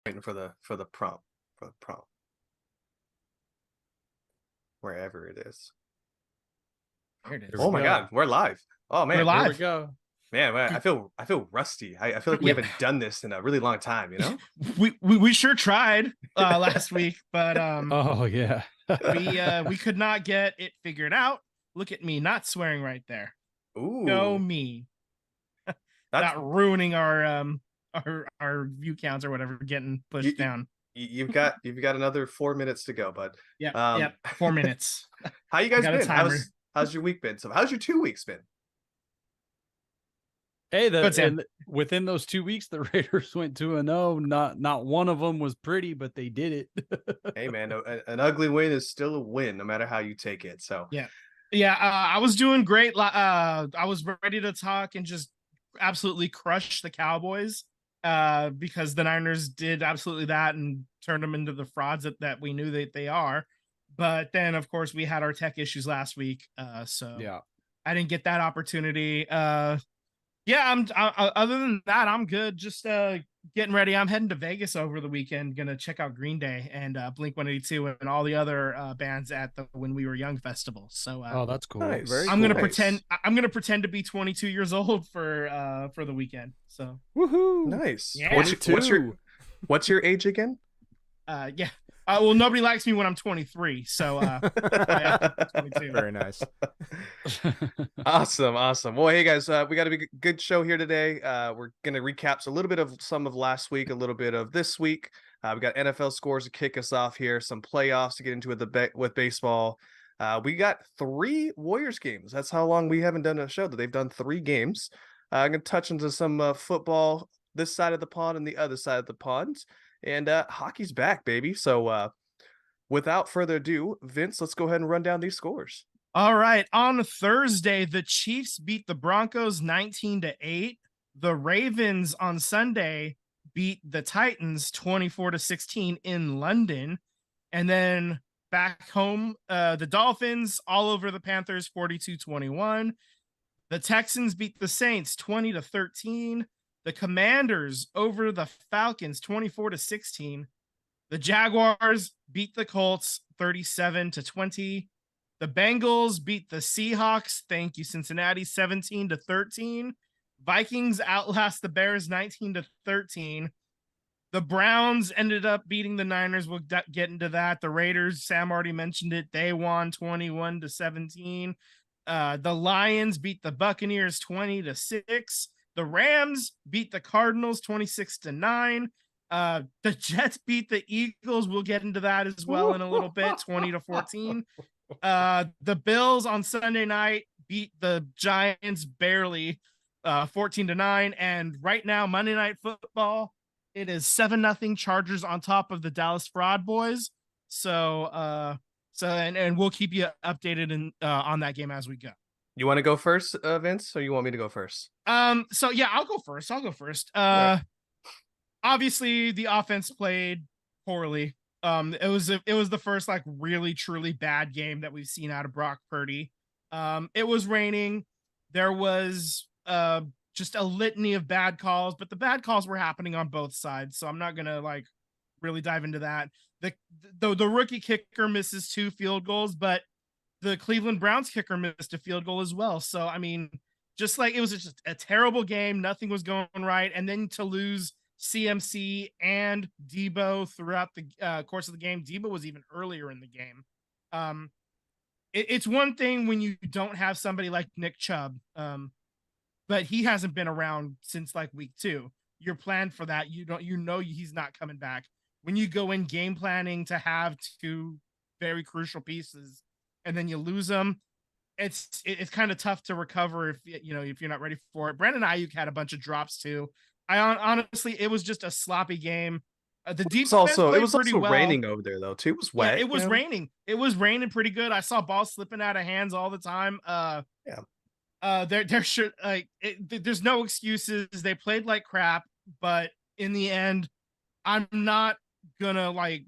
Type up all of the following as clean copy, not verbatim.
Waiting for the prompt wherever it is. There it is. Here Oh we my go. God, we're live. Oh We're man, Here we live. go. man, I feel rusty. I feel like we Yep. haven't done this in a really long time. You know? We sure tried last week, but Oh yeah. we could not get it figured out. Look at me, not swearing right there. Go Ooh, me, that's not ruining our view counts or whatever, getting you, pushed down. you've got another 4 minutes to go, bud. Yep. 4 minutes. How you I guys got a been? timer. How's your week been? So how's your 2 weeks been? Hey, Good, Sam. and within those 2 weeks, the Raiders went 2-0. Not one of them was pretty, but they did it. Hey man, an ugly win is still a win, no matter how you take it. So Yeah. I was doing great. I was ready to talk and just absolutely crush the Cowboys because the Niners did absolutely that and turned them into the frauds that we knew that they are. But then, of course, we had our tech issues last week, so Yeah. I didn't get that opportunity. Yeah, other than that, I'm good. Just getting ready. I'm heading to Vegas over the weekend. Gonna check out Green Day and Blink 182 and all the other bands at the When We Were Young festival. So Oh, that's cool. Nice. Very I'm cool. gonna Nice. pretend. I'm gonna pretend to be 22 years old for the weekend. So Woohoo. Nice. Yeah. What's your age again? yeah. Well, nobody likes me when I'm 23. So yeah, 22. Very nice. Awesome. Well, hey guys, we got a good show here today. We're gonna recap a little bit of some of last week, a little bit of this week. We got NFL scores to kick us off here, some playoffs to get into with baseball. We got 3 Warriors games. That's how long we haven't done a show that they've done 3 games. I'm gonna touch into some football this side of the pond and the other side of the pond, and hockey's back, baby. So without further ado, Vince, let's go ahead and run down these scores. All right. On Thursday, the Chiefs beat the Broncos 19-8. The Ravens on Sunday beat the Titans 24-16 in London. And then back home, the Dolphins all over the Panthers 42-21. The Texans beat the Saints 20-13. The Commanders over the Falcons 24-16. The Jaguars beat the Colts 37-20. The Bengals beat the Seahawks. Thank you, Cincinnati, 17-13. Vikings outlast the Bears 19-13. The Browns ended up beating the Niners. We'll get into that. The Raiders, Sam already mentioned it. They won 21-17. The Lions beat the Buccaneers 20-6. The Rams beat the Cardinals 26-9. The Jets beat the Eagles. We'll get into that as well in a little bit, 20-14. The Bills on Sunday night beat the Giants barely, 14-9. And right now, Monday Night Football, it is 7-0 Chargers on top of the Dallas Fraud Boys. So we'll keep you updated on that game as we go. You want to go first, Vince, or you want me to go first? So yeah, I'll go first. Right. Obviously the offense played poorly. It was the first like really truly bad game that we've seen out of Brock Purdy. It was raining. There was just a litany of bad calls, but the bad calls were happening on both sides. So I'm not gonna like really dive into that. The rookie kicker misses 2 field goals, but the Cleveland Browns kicker missed a field goal as well. So I mean, just like it was just a terrible game. Nothing was going right, and then to lose CMC and Debo throughout the course of the game. Debo was even earlier in the game. It's one thing when you don't have somebody like Nick Chubb, but he hasn't been around since like week 2. You're planned for that. You know he's not coming back. When you go in game planning to have 2 very crucial pieces and then you lose them, it's kind of tough to recover if you're not ready for it. Brandon Ayuk had a bunch of drops too. Honestly, it was just a sloppy game. The defense it was pretty also well. Raining over there though too. It was wet. Yeah, it was raining. It was raining pretty good. I saw balls slipping out of hands all the time. There should there's no excuses. They played like crap, but in the end, I'm not gonna like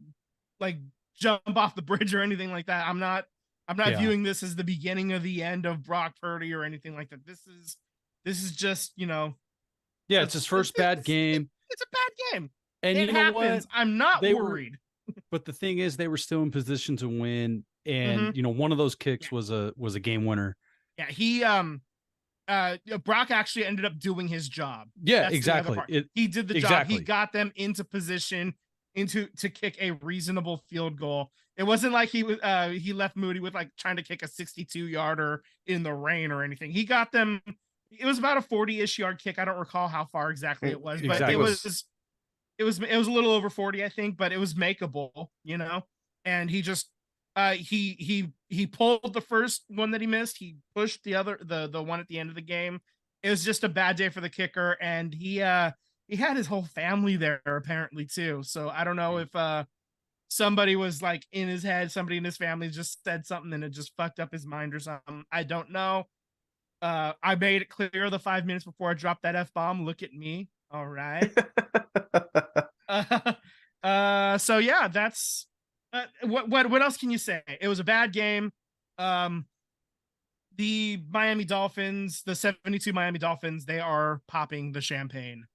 jump off the bridge or anything like that. I'm not viewing this as the beginning of the end of Brock Purdy or anything like that. This is just Yeah, it's his first bad game. It's a bad game. And It you know happens. what? I'm not They worried. but the thing is, they were still in position to win, and one of those kicks was a game winner. Yeah, he Brock actually ended up doing his job. Yeah, That's the other exactly. part. He did the job. He got them into position to kick a reasonable field goal. It wasn't like he left Moody with like trying to kick a 62-yarder in the rain or anything. He got them. It was about a 40-ish yard kick. I don't recall how far exactly it was, but it was a little over 40, I think, but it was makeable, And he just he pulled the first one that he missed. He pushed the one at the end of the game. It was just a bad day for the kicker, and he had his whole family there apparently too. So I don't know if somebody was like in his head, somebody in his family just said something and it just fucked up his mind or something. I don't know. I made it clear the 5 minutes before I dropped that F-bomb. Look at me. All right. So yeah, that's what else can you say? It was a bad game. The Miami Dolphins, the 72 Miami Dolphins, they are popping the champagne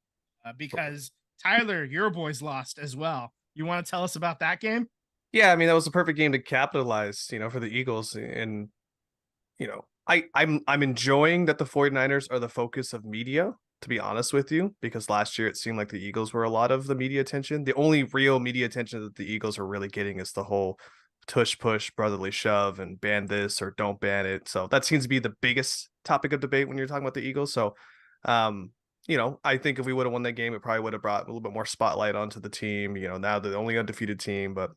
because Tyler, your boys lost as well. You want to tell us about that game? Yeah, I mean, that was a perfect game to capitalize, for the Eagles. And, I'm enjoying that the 49ers are the focus of media, to be honest with you, because last year it seemed like the Eagles were a lot of the media attention. The only real media attention that the Eagles are really getting is the whole tush push, brotherly shove, and ban this or don't ban it. So that seems to be the biggest topic of debate when you're talking about the Eagles. So, I think if we would have won that game, it probably would have brought a little bit more spotlight onto the team. Now they're the only undefeated team, but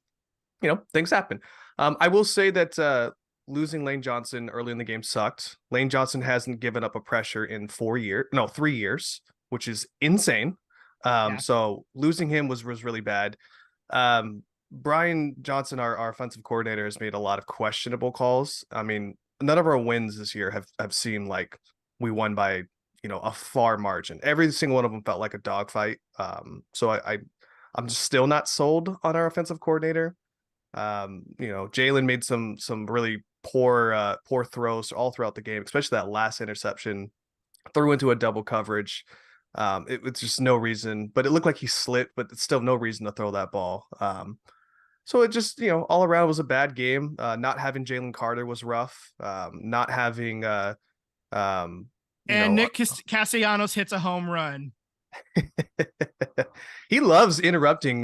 things happen. I will say that losing Lane Johnson early in the game sucked. Lane Johnson hasn't given up a pressure in 3 years, which is insane. So losing him was really bad. Brian Johnson, our offensive coordinator, has made a lot of questionable calls. I mean, none of our wins this year have seemed like we won by a far margin. Every single one of them felt like a dogfight. So I'm still not sold on our offensive coordinator. Jalen made some really poor throws all throughout the game, especially that last interception, threw into a double coverage. It was just no reason, but it looked like he slipped, but it's still no reason to throw that ball. So it just, all around was a bad game. Not having Jalen Carter was rough. Not having Nick Castellanos hits a home run. He loves interrupting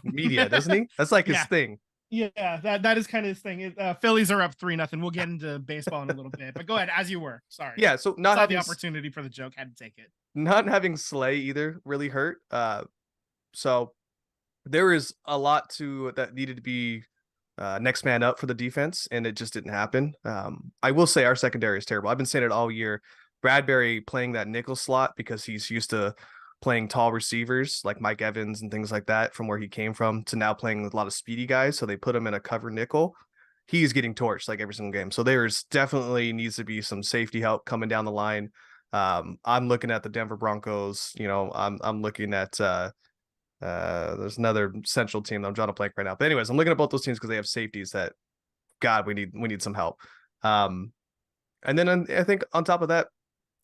media, doesn't he? That's like his thing. Yeah, that is kind of his thing. Phillies are up 3-0. We'll get into baseball in a little bit, but go ahead as you were. Sorry. Yeah, so not having the opportunity for the joke, had to take it. Not having Slay either really hurt. So there is a lot that needed to be next man up for the defense, and it just didn't happen. I will say our secondary is terrible. I've been saying it all year. Bradbury playing that nickel slot because he's used to playing tall receivers like Mike Evans and things like that from where he came from to now playing with a lot of speedy guys. So they put him in a cover nickel. He's getting torched like every single game. So there's definitely needs to be some safety help coming down the line. I'm looking at the Denver Broncos. I'm looking at there's another central team that I'm drawing a blank right now. But anyways, I'm looking at both those teams because they have safeties that, God, we need some help. And then I think on top of that,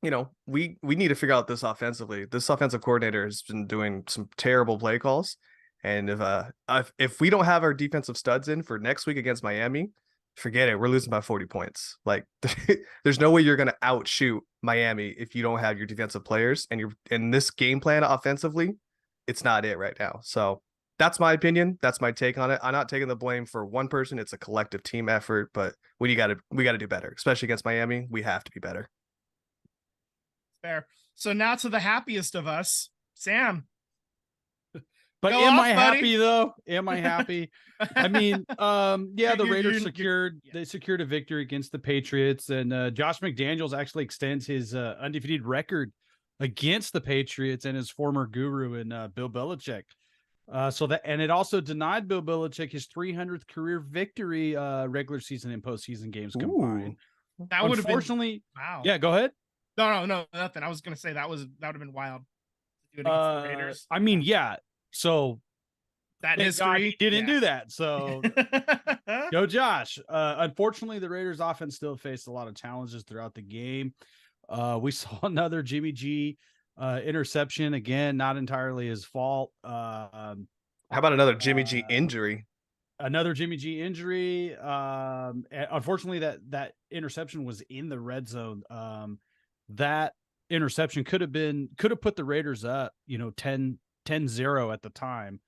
we need to figure out this offensively. This offensive coordinator has been doing some terrible play calls. And if we don't have our defensive studs in for next week against Miami, forget it. We're losing by 40 points. Like there's no way you're going to outshoot Miami if you don't have your defensive players, and you're in this game plan offensively. It's not it right now. So that's my opinion. That's my take on it. I'm not taking the blame for one person. It's a collective team effort, but we got to do better, especially against Miami. We have to be better. Fair. So now to the happiest of us, Sam. But am I happy though? Am I happy? I mean, the Raiders secured a victory against the Patriots, and Josh McDaniels actually extends his undefeated record against the Patriots and his former guru in Bill Belichick. And it also denied Bill Belichick his 300th career victory, regular season and postseason games combined. That would have been wow. Yeah, go ahead. No, nothing. I was gonna say that would have been wild to do it against the Raiders. I mean, yeah. So that history didn't do that. So go Josh. Unfortunately, the Raiders offense still faced a lot of challenges throughout the game. We saw another Jimmy G Interception again, not entirely his fault. How about another Jimmy G injury? Another Jimmy G injury. Unfortunately, that interception was in the red zone. That interception could have put the Raiders up, 10-0 at the time.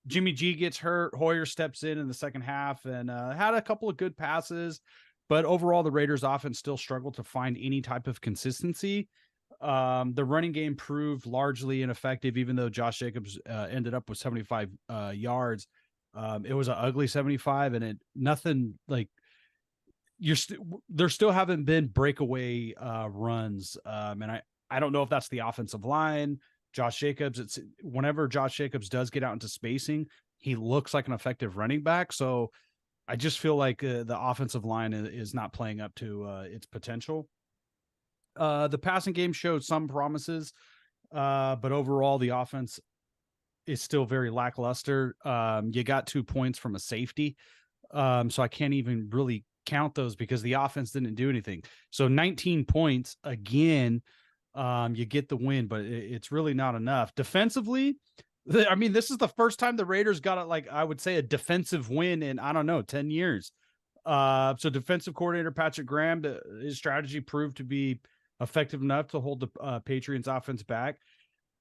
Jimmy G gets hurt. Hoyer steps in the second half and had a couple of good passes, but overall the Raiders offense still struggled to find any type of consistency. The running game proved largely ineffective, even though Josh Jacobs ended up with 75 yards. It was an ugly 75, and nothing like there still haven't been breakaway runs. And I don't know if that's the offensive line. Josh Jacobs, whenever Josh Jacobs does get out into spacing, he looks like an effective running back. So I just feel like the offensive line is not playing up to its potential. The passing game showed some promises, but overall the offense is still very lackluster. You got 2 points from a safety. So I can't even really count those because the offense didn't do anything. So 19 points again, you get the win, but it's really not enough. Defensively, I mean, this is the first time the Raiders got I would say a defensive win in, 10 years. So defensive coordinator Patrick Graham, his strategy proved to be effective enough to hold the Patriots offense back.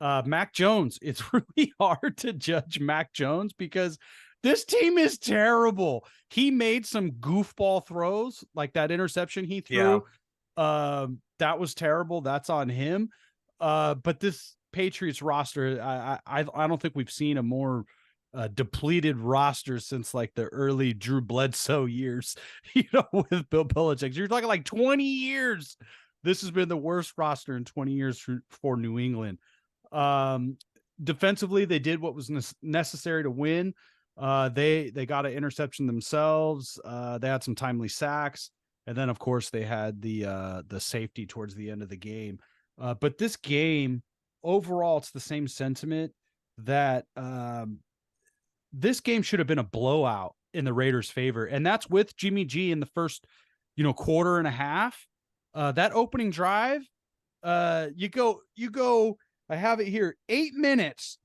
Mac Jones, it's really hard to judge Mac Jones because this team is terrible. He made some goofball throws, like that interception he threw. Yeah. That was terrible. That's on him. But this Patriots roster, I don't think we've seen a more depleted roster since like the early Drew Bledsoe years, with Bill Belichick. You're talking like 20 years. This has been the worst roster in 20 years for New England. Defensively, they did what was necessary to win. They got an interception themselves. They had some timely sacks. And then, of course, they had the safety towards the end of the game. But this game, overall, it's the same sentiment that this game should have been a blowout in the Raiders' favor. And that's with Jimmy G in the first, quarter and a half. That opening drive, you go, I have it here, 8 minutes,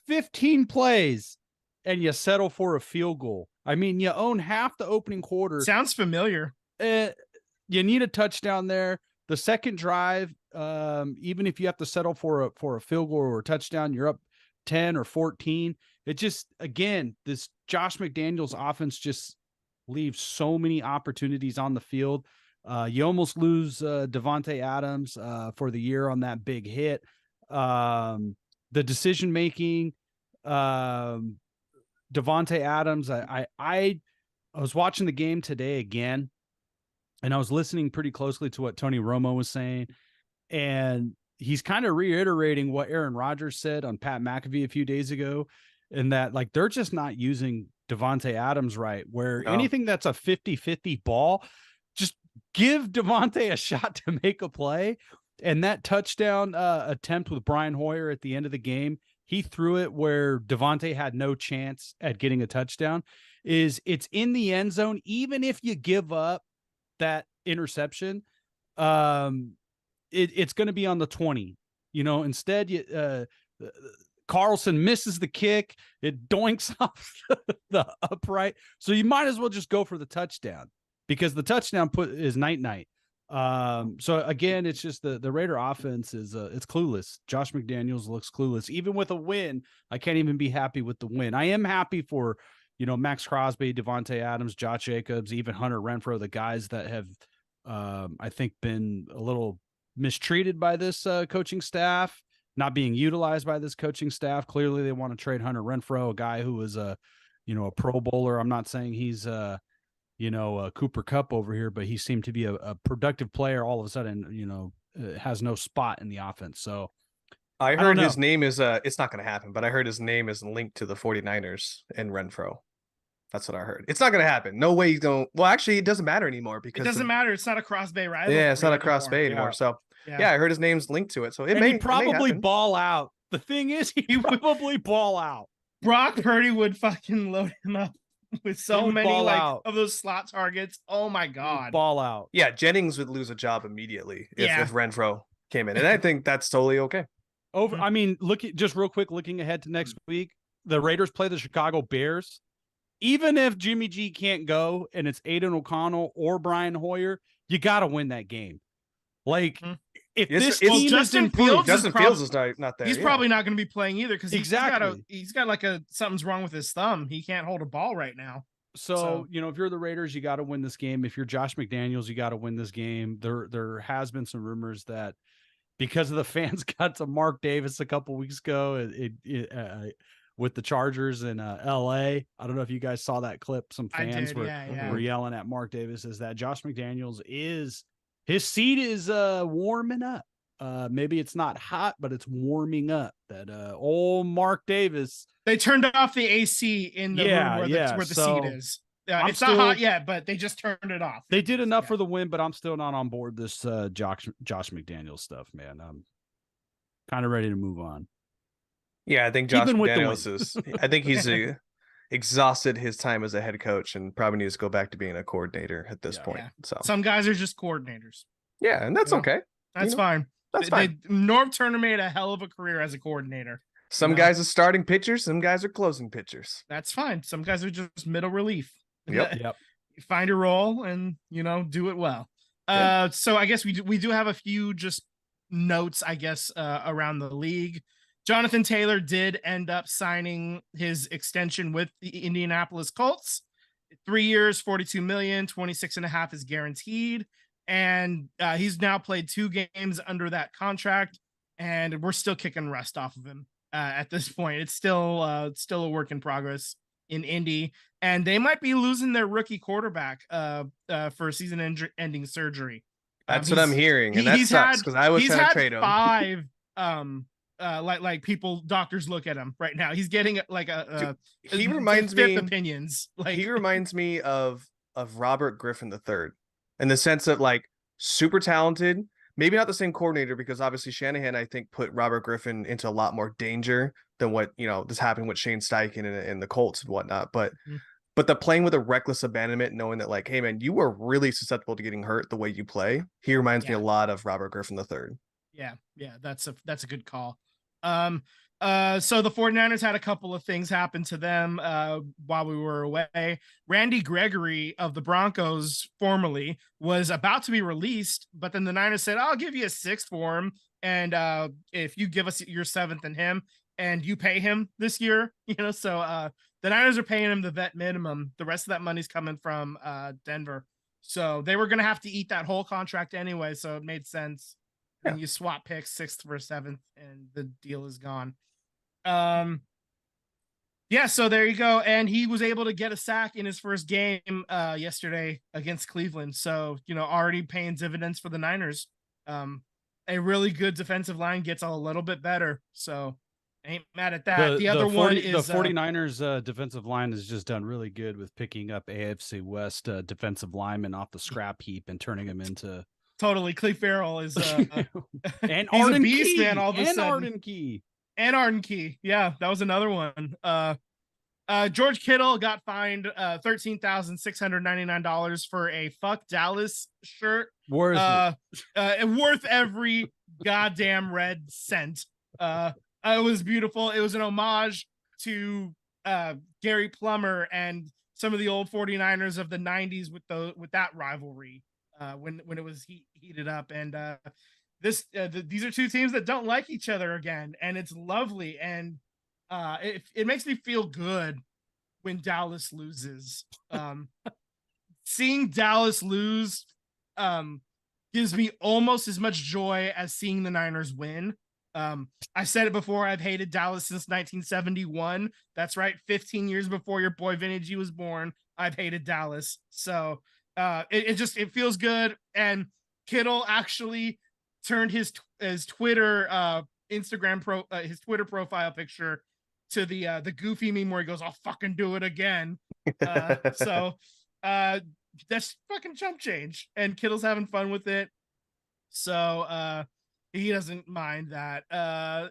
15 plays, and you settle for a field goal. I mean, you own half the opening quarter. Sounds familiar. You need a touchdown there. The second drive, even if you have to settle for a field goal or a touchdown, you're up 10 or 14. It just, again, this Josh McDaniels offense just leaves so many opportunities on the field. You almost lose Davante Adams for the year on that big hit. The decision making, Davante Adams. I was watching the game today again, and I was listening pretty closely to what Tony Romo was saying, and he's kind of reiterating what Aaron Rodgers said on Pat McAfee a few days ago, and that like they're just not using Davante Adams right. Where anything that's a 50-50 ball, just give Davante a shot to make a play. And that touchdown attempt with Brian Hoyer at the end of the game, he threw it where Davante had no chance at getting a touchdown. It's in the end zone, even if you give up that interception, it's going to be on the 20. Instead, Carlson misses the kick, it doinks off the upright, so you might as well just go for the touchdown because the touchdown is night. So again, it's just the Raider offense is it's clueless. Josh McDaniels looks clueless. Even with a win, I can't even be happy with the win. I am happy for Max Crosby, Davante Adams, Josh Jacobs, even Hunter Renfrow, the guys that have I think been a little mistreated by this coaching staff, not being utilized by this coaching staff. Clearly they want to trade Hunter Renfrow, a guy who is a Pro Bowler. I'm not saying he's Cooper Kupp over here, but he seemed to be a productive player. All of a sudden, has no spot in the offense. So I heard his name is it's not going to happen, but I heard his name is linked to the 49ers and Renfrow. That's what I heard. It's not going to happen. No way he's going. Well, actually, it doesn't matter anymore because it doesn't matter. It's not a cross bay rival. Yeah, it's not a cross bay anymore. So yeah, I heard his name's linked to it. So he probably ball out. The thing is, he probably ball out. Brock Purdy would fucking load him up with so many of those slot targets. Oh my god, ball out. Yeah, Jennings would lose a job immediately if Renfrow came in. And I think that's totally okay. I mean, just real quick, looking ahead to next week, the Raiders play the Chicago Bears. Even if Jimmy G can't go and it's Aiden O'Connell or Brian Hoyer, you got to win that game. Like, if this team Justin Fields is not there. He's probably not going to be playing either because he's got like something's wrong with his thumb. He can't hold a ball right now. So, if you're the Raiders, you got to win this game. If you're Josh McDaniels, you got to win this game. There has been some rumors that because of the fans got to Mark Davis a couple weeks ago with the Chargers in LA. I don't know if you guys saw that clip. Some fans were yelling at Mark Davis, is that Josh McDaniels his seat is warming up. Maybe it's not hot, but it's warming up. That old Mark Davis. They turned off the AC in the room where the seat is. It's not hot yet, but they just turned it off. They did enough for the win, but I'm still not on board this Josh McDaniels stuff, man. I'm kind of ready to move on. Yeah, I think Josh McDaniels I think he's exhausted his time as a head coach and probably needs to go back to being a coordinator at this point. Yeah. So some guys are just coordinators. Yeah, and that's okay. That's fine. That's fine. Norm Turner made a hell of a career as a coordinator. Some guys are starting pitchers, some guys are closing pitchers. That's fine. Some guys are just middle relief. Yep. You find your role and do it well. So I guess we do have a few just notes, I guess, around the league. Jonathan Taylor did end up signing his extension with the Indianapolis Colts. 3 years, $42 million, 26.5 is guaranteed. And he's now played 2 games under that contract, and we're still kicking rust off of him at this point. It's still a work in progress in Indy, and they might be losing their rookie quarterback for season-ending surgery. That's what I'm hearing, and that sucks because I was trying to trade him. 5 like doctors look at him right now. He's getting he reminds me opinions. He reminds me of Robert Griffin III in the sense of like super talented, maybe not the same coordinator because obviously Shanahan I think put Robert Griffin into a lot more danger than what this happened with Shane Steichen and the Colts and whatnot. But the playing with a reckless abandonment, knowing that like, hey man, you are really susceptible to getting hurt the way you play. He reminds me a lot of Robert Griffin III. Yeah, that's a good call. So the 49ers had a couple of things happen to them while we were away. Randy Gregory of the Broncos formerly was about to be released, but then the Niners said, I'll give you a 6th for him. And if you give us your 7th and him and you pay him this year, so the Niners are paying him the vet minimum. The rest of that money's coming from Denver. So they were going to have to eat that whole contract anyway. So it made sense. And you swap picks 6th for 7th and the deal is gone. So there you go. And he was able to get a sack in his first game yesterday against Cleveland. So, already paying dividends for the Niners. A really good defensive line gets a little bit better. So ain't mad at that. The 49ers defensive line has just done really good with picking up AFC West defensive linemen off the scrap heap and turning them into totally. Cleve Farrell is and he's Arden a beast, Key. man. All of a sudden. Arden Key. Yeah, that was another one. George Kittle got fined $13,699 for a "Fuck Dallas" shirt. Worth every goddamn red cent. It was beautiful. It was an homage to Gary Plummer and some of the old 49ers of the 90s with that rivalry. When it was heated up, and these are 2 teams that don't like each other again, and it's lovely, and it makes me feel good when Dallas loses. Seeing Dallas lose gives me almost as much joy as seeing the Niners win. I said it before, I've hated Dallas since 1971. That's right, 15 years before your boy Vinny G was born. I've hated Dallas, so it feels good. And Kittle actually turned his Twitter his Twitter profile picture to the goofy meme where he goes, I'll fucking do it again. So that's fucking chump change, and Kittle's having fun with it. So he doesn't mind that.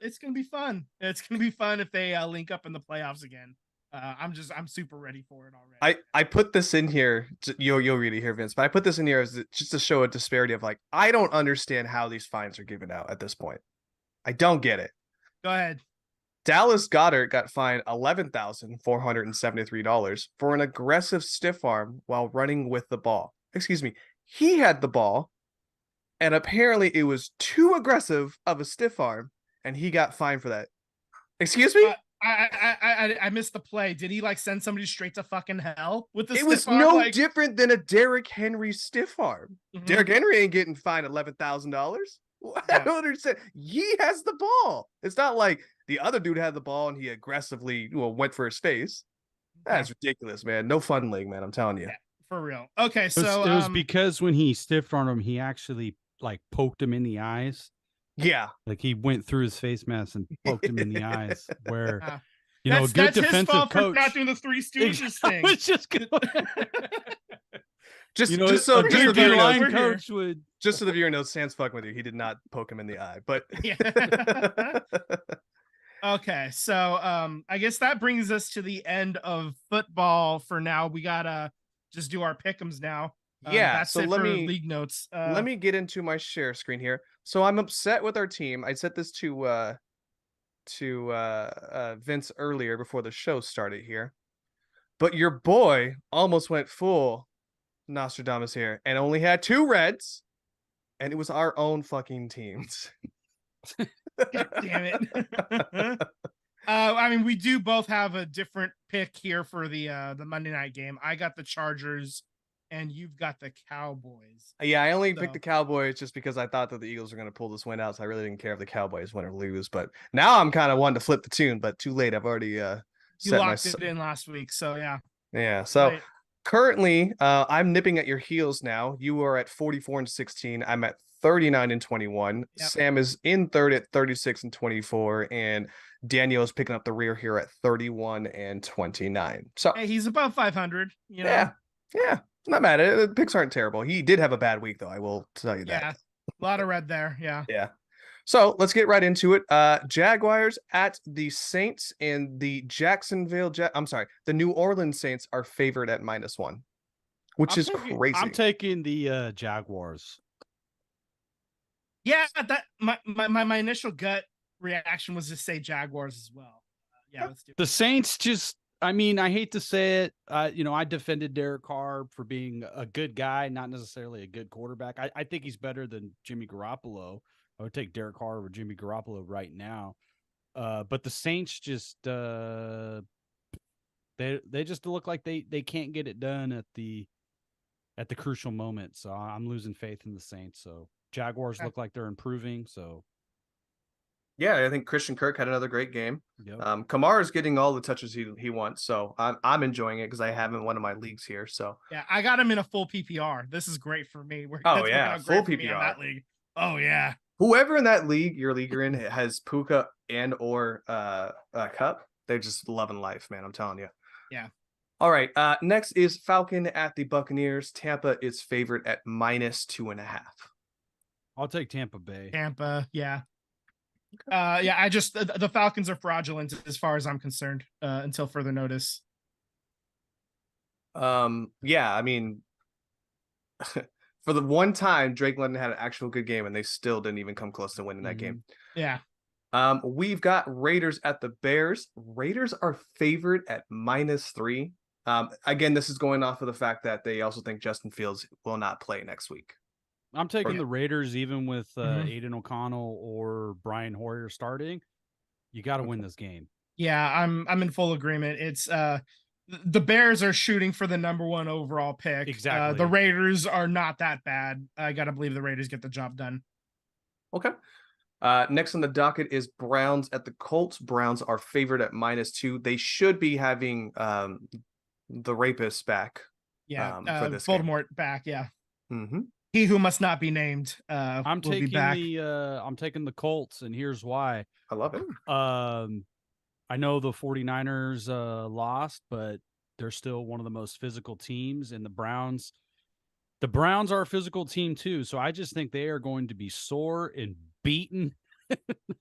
It's gonna be fun. It's gonna be fun if they link up in the playoffs again. I'm super ready for it already. I put this in here. You'll read it here, Vince. But I put this in here as just to show a disparity of like I don't understand how these fines are given out at this point. I don't get it. Go ahead. Dallas Goedert got fined $11,473 for an aggressive stiff arm while running with the ball. Excuse me. He had the ball, and apparently it was too aggressive of a stiff arm, and he got fined for that. Excuse me? I missed the play. Did he like send somebody straight to fucking hell with the It stiff was arm? no different than a Derrick Henry stiff arm. Mhm. Derrick Henry ain't getting fined $11,000. I don't understand. He has the ball. It's not like the other dude had the ball and he aggressively went for his face. That's ridiculous, man. No fun league, man. I'm telling you. Yeah, for real. Okay, so it was because when he stiff armed him, he actually like poked him in the eyes. Yeah, like he went through his face mask and poked him in the eyes. Where that's, good that's defensive his fault coach for not doing the Three Stooges thing. It's just good. just so the viewer line coach would. Just so the viewer knows, Sam's fucking with you. He did not poke him in the eye, but yeah. Okay, so I guess that brings us to the end of football for now. We gotta just do our pick'ems now. That's so it let for me league notes. let me get into my share screen here. So I'm upset with our team. I said this to Vince earlier before the show started here, but your boy almost went full Nostradamus here and only had 2 reds, and it was our own fucking teams. God damn it. I mean, we do both have a different pick here for the Monday night game. I got the Chargers and you've got the Cowboys. Yeah, I only picked the Cowboys just because I thought that the Eagles were going to pull this win out, so I really didn't care if the Cowboys win or lose. But now I'm kind of wanting to flip the tune, but too late. I've already you locked it in last week, so yeah. Yeah, so right. Currently, I'm nipping at your heels now. You are at 44-16. I'm at 39-21. Yep. Sam is in third at 36-24, and Daniel is picking up the rear here at 31-29. So hey, he's above 500. You know? Yeah, not bad. The picks aren't terrible. He did have a bad week, though. I will tell you that. Yeah, a lot of red there. Yeah. Yeah. So let's get right into it. Jaguars at the Saints, and the the New Orleans Saints are favored at -1, which is crazy. I'm taking the Jaguars. Yeah, that my initial gut reaction was to say Jaguars as well. Yeah, let's do it. The Saints just, I mean, I hate to say it. I defended Derek Carr for being a good guy, not necessarily a good quarterback. I think he's better than Jimmy Garoppolo. I would take Derek Carr over Jimmy Garoppolo right now. But the Saints just they just look like they can't get it done at the crucial moment. So I'm losing faith in the Saints. So Jaguars look like they're improving. So yeah, I think Christian Kirk had another great game. Yep. Kamara is getting all the touches he wants, so I'm enjoying it because I have him in one of my leagues here. So yeah, I got him in a full PPR. This is great for me. Full PPR. That league. Oh yeah. Whoever in that league you're in has Puka and or Cup, they're just loving life, man. I'm telling you. Yeah. All right. Next is Falcon at the Buccaneers. Tampa is favored at -2.5. I'll take Tampa Bay. Tampa, yeah. I just the Falcons are fraudulent as far as I'm concerned until further notice. Yeah, I mean, for the one time Drake London had an actual good game and they still didn't even come close to winning that game. Yeah. We've got Raiders at the Bears. Raiders are favored at -3. Again, this is going off of the fact that they also think Justin Fields will not play next week. I'm taking the Raiders even with Aiden O'Connell or Brian Hoyer starting. You got to win this game. Yeah, I'm in full agreement. It's the Bears are shooting for the #1 overall pick. Exactly. The Raiders are not that bad. I got to believe the Raiders get the job done. Okay. Next on the docket is Browns at the Colts. Browns are favored at -2. They should be having the rapist back. Yeah, for this Voldemort back. Yeah. Mm-hmm. He who must not be named. I'm will taking be back. I'm taking the Colts, and here's why. I love it. I know the 49ers lost, but they're still one of the most physical teams, and the Browns are a physical team too. So I just think they are going to be sore and beaten.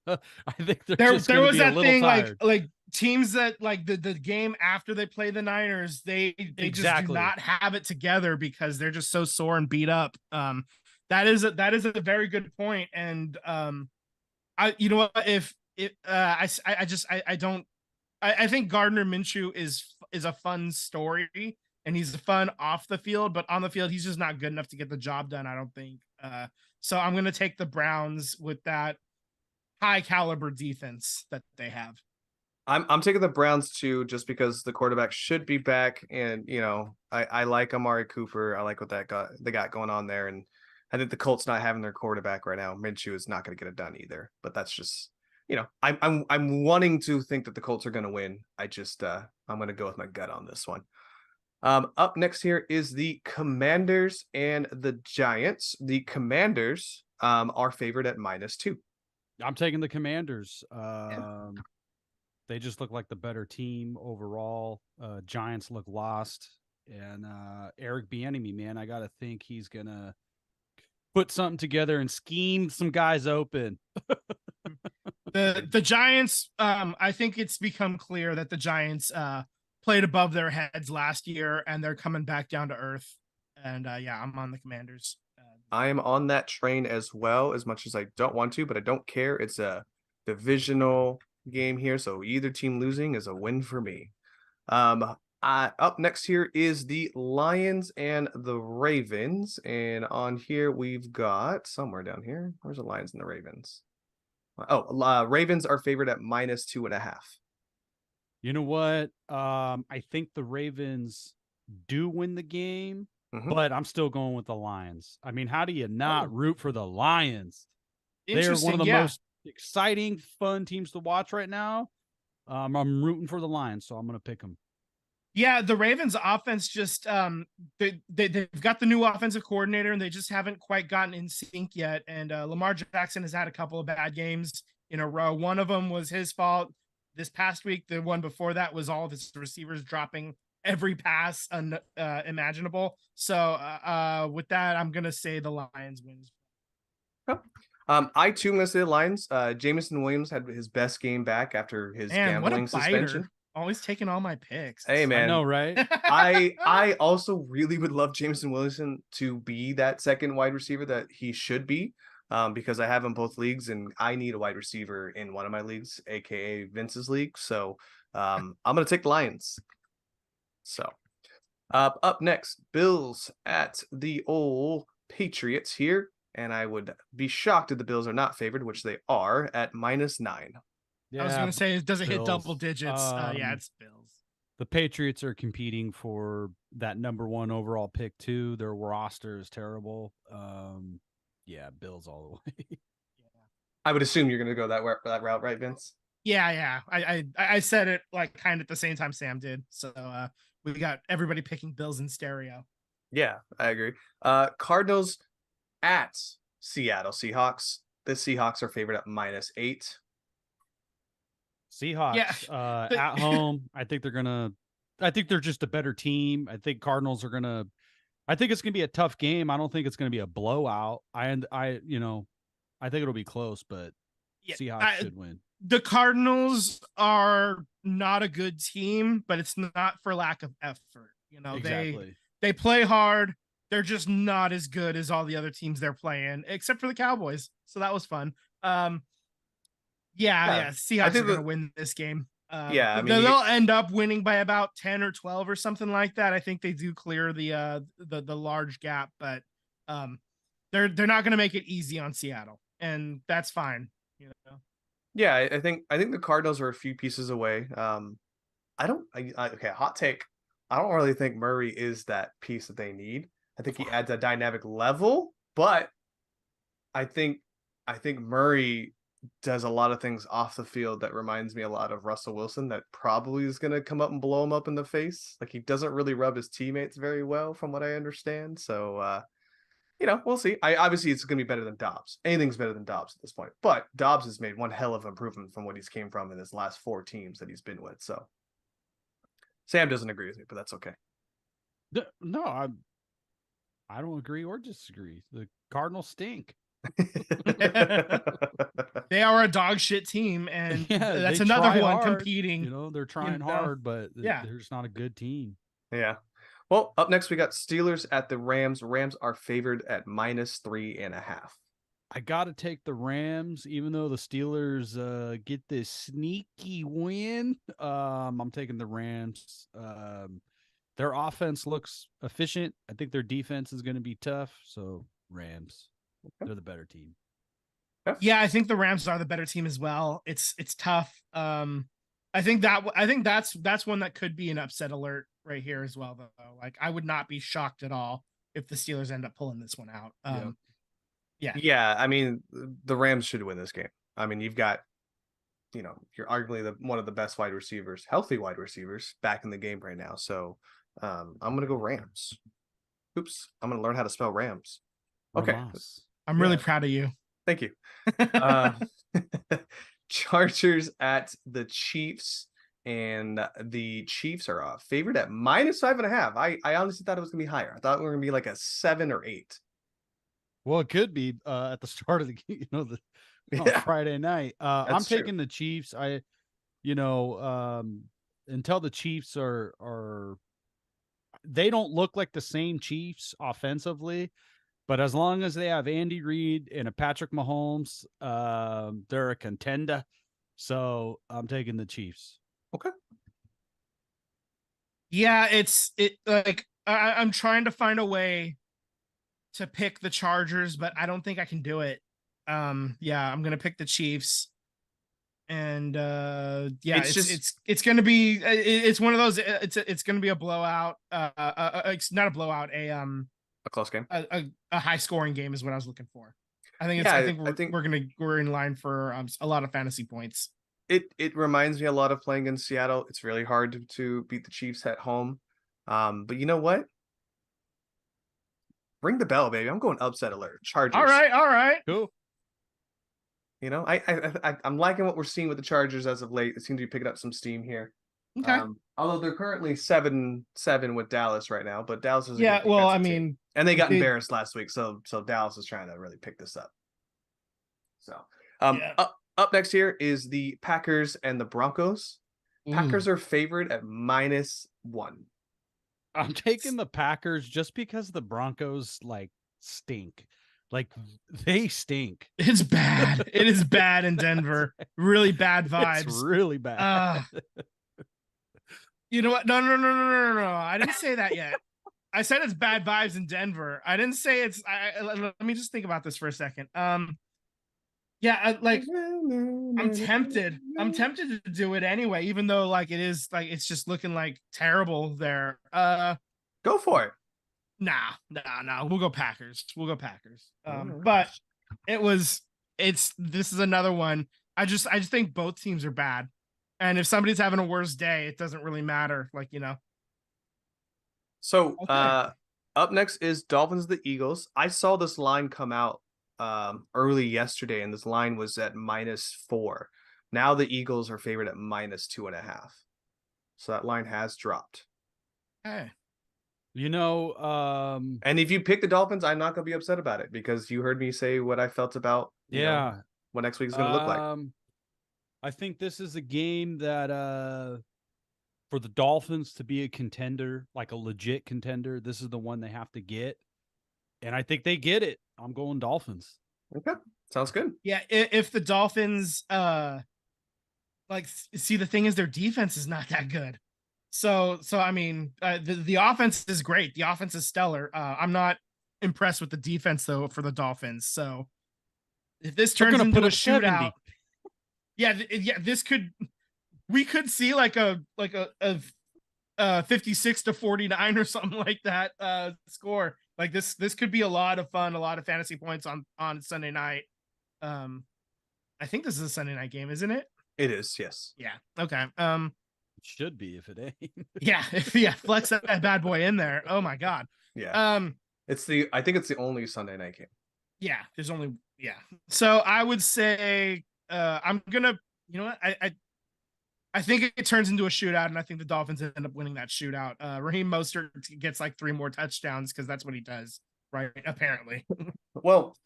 I think there was that thing tired. like teams that like the game after they play the Niners, they just do not have it together because they're just so sore and beat up. That is a very good point. And I you know what, if it I think Gardner Minshew is a fun story, and he's fun off the field, but on the field he's just not good enough to get the job done, I don't think. So I'm gonna take the Browns with that high caliber defense that they have. I'm taking the Browns too, just because the quarterback should be back, and I like Amari Cooper. I like what they got going on there, and I think the Colts not having their quarterback right now, Minshew is not going to get it done either. But that's just I'm wanting to think that the Colts are going to win. I'm going to go with my gut on this one. Up next here is the Commanders and the Giants. The Commanders are favored at -2. I'm taking the Commanders. They just look like the better team overall. Giants look lost. And Eric Bieniemy, man, I got to think he's going to put something together and scheme some guys open. The Giants, I think it's become clear that the Giants played above their heads last year, and they're coming back down to earth. And I'm on the Commanders. I am on that train as well, as much as I don't want to, but I don't care. It's a divisional game here, so either team losing is a win for me. Up next here is the Lions and the Ravens, and on here we've got somewhere down here. Where's the Lions and the Ravens? Ravens are favored at -2.5. You know what? I think the Ravens do win the game, but I'm still going with the Lions. I mean, how do you not root for the Lions? They're one of the most exciting, fun teams to watch right now. I'm rooting for the Lions, so I'm going to pick them. Yeah, the Ravens offense just they've got the new offensive coordinator, and they just haven't quite gotten in sync yet. And Lamar Jackson has had a couple of bad games in a row. One of them was his fault this past week. The one before that was all of his receivers dropping every pass imaginable. So with that, I'm going to say the Lions wins. I too am going to say the Lions. Jameson Williams had his best game back after his gambling suspension. Always taking all my picks. Hey man, I know, right? I also really would love Jameson Williamson to be that second wide receiver that he should be, because I have him both leagues, and I need a wide receiver in one of my leagues, aka Vince's league. So I'm gonna take the Lions. So up next, Bills at the old Patriots here. And I would be shocked if the Bills are not favored, which they are at -9. Yeah, I was going to say, does it hit double digits? It's Bills. The Patriots are competing for that #1 overall pick too. Their roster is terrible. Bills all the way. I would assume you're going to go that route, right, Vince? Yeah. I said it like kind of at the same time Sam did. So we got everybody picking Bills in stereo. Yeah, I agree. Cardinals at Seattle Seahawks. The Seahawks are favored at -8. Seahawks at home. I think they're just a better team. I think Cardinals are I think it's gonna be a tough game. I don't think it's gonna be a blowout. I think it'll be close, but Seahawks should win. The Cardinals are not a good team, but it's not for lack of effort. Exactly. They play hard. They're just not as good as all the other teams they're playing, except for the Cowboys. So that was fun. Seahawks are going to win this game. They'll end up winning by about 10 or 12 or something like that. I think they do clear the large gap, but they're not going to make it easy on Seattle, and that's fine. Yeah, I think the Cardinals are a few pieces away. Hot take. I don't really think Murray is that piece that they need. I think he adds a dynamic level, but I think Murray does a lot of things off the field that reminds me a lot of Russell Wilson, that probably is going to come up and blow him up in the face. Like, he doesn't really rub his teammates very well, from what I understand. So, we'll see. Obviously it's going to be better than Dobbs. Anything's better than Dobbs at this point, but Dobbs has made one hell of improvement from what he's came from in his last 4 teams that he's been with. So Sam doesn't agree with me, but that's okay. No, I don't agree or disagree. The Cardinals stink. They are a dog shit team, and Yeah, that's they another try one hard. competing. You know, they're trying know, hard, but yeah. they're just not a good team. Yeah. Well, up next we got Steelers at the Rams. Rams are favored at -3.5. I got to take the Rams, even though the Steelers get this sneaky win. I'm taking the Rams. Their offense looks efficient. I think their defense is going to be tough. So Rams, they're the better team. Yeah, I think the Rams are the better team as well. It's tough. I think that's one that could be an upset alert right here as well, though. Like, I would not be shocked at all if the Steelers end up pulling this one out. Yeah. I mean, the Rams should win this game. I mean, you've got, you're arguably one of the best wide receivers, healthy wide receivers back in the game right now. So I'm going to go Rams. Oops. I'm going to learn how to spell Rams. Okay. Ramos. I'm really proud of you. Thank you. Chargers at the Chiefs, and the Chiefs are favored at -5.5. I honestly thought it was gonna be higher. I thought we were gonna be like a 7 or 8. Well, it could be at the start of the Friday night. I'm taking the Chiefs. Until the Chiefs are they don't look like the same Chiefs offensively. But as long as they have Andy Reid and a Patrick Mahomes, they're a contender. So I'm taking the Chiefs. Okay. Yeah, I'm trying to find a way to pick the Chargers, but I don't think I can do it. Yeah, I'm gonna pick the Chiefs, and it's gonna be it's one of those. It's gonna be a blowout. It's not a blowout. A close game. A high scoring game is what I was looking for. I think we're in line for a lot of fantasy points. It reminds me a lot of playing in Seattle. It's really hard to beat the Chiefs at home. But you know what? Ring the bell, baby. I'm going upset alert. Chargers. All right. Cool. I'm liking what we're seeing with the Chargers as of late. It seems to be picking up some steam here. Okay. Although they're currently 7-7 with Dallas right now, but Dallas is team. And they got embarrassed last week, so Dallas is trying to really pick this up. So up next here is the Packers and the Broncos. Packers are favored at -1. I'm taking the Packers just because the Broncos stink. Like, they stink. It's bad. It is bad in Denver. Really bad vibes. It's really bad. You know what? No. I didn't say that yet. I said it's bad vibes in Denver. I didn't say it's. Let me just think about this for a second. I'm tempted. I'm tempted to do it anyway, even though it's just looking terrible there. Go for it. Nah. We'll go Packers. But this is another one. I just think both teams are bad. And if somebody's having a worse day, it doesn't really matter. So up next is Dolphins, the Eagles. I saw this line come out early yesterday, and this line was at -4. Now the Eagles are favored at -2.5. So that line has dropped. Hey. And if you pick the Dolphins, I'm not gonna be upset about it, because you heard me say what I felt about what next week is gonna look like. I think this is a game that for the Dolphins to be a contender, like a legit contender, this is the one they have to get. And I think they get it. I'm going Dolphins. Okay. Sounds good. Yeah, if the Dolphins the thing is, their defense is not that good. So I mean, the offense is great. The offense is stellar. I'm not impressed with the defense though for the Dolphins. So if this turns into a shootout, 70. We could see like a 56-49 or something like that score. Like this could be a lot of fun, a lot of fantasy points on Sunday night. I think this is a Sunday night game, isn't it? It is, yes. Yeah. Okay. It should be if it ain't. Yeah. Flex that bad boy in there. Oh my God. Yeah. I think it's the only Sunday night game. Yeah. So I would say I'm gonna, you know what? I think it turns into a shootout, and I think the Dolphins end up winning that shootout. Raheem Mostert gets 3 more touchdowns because that's what he does, right? Apparently. Well,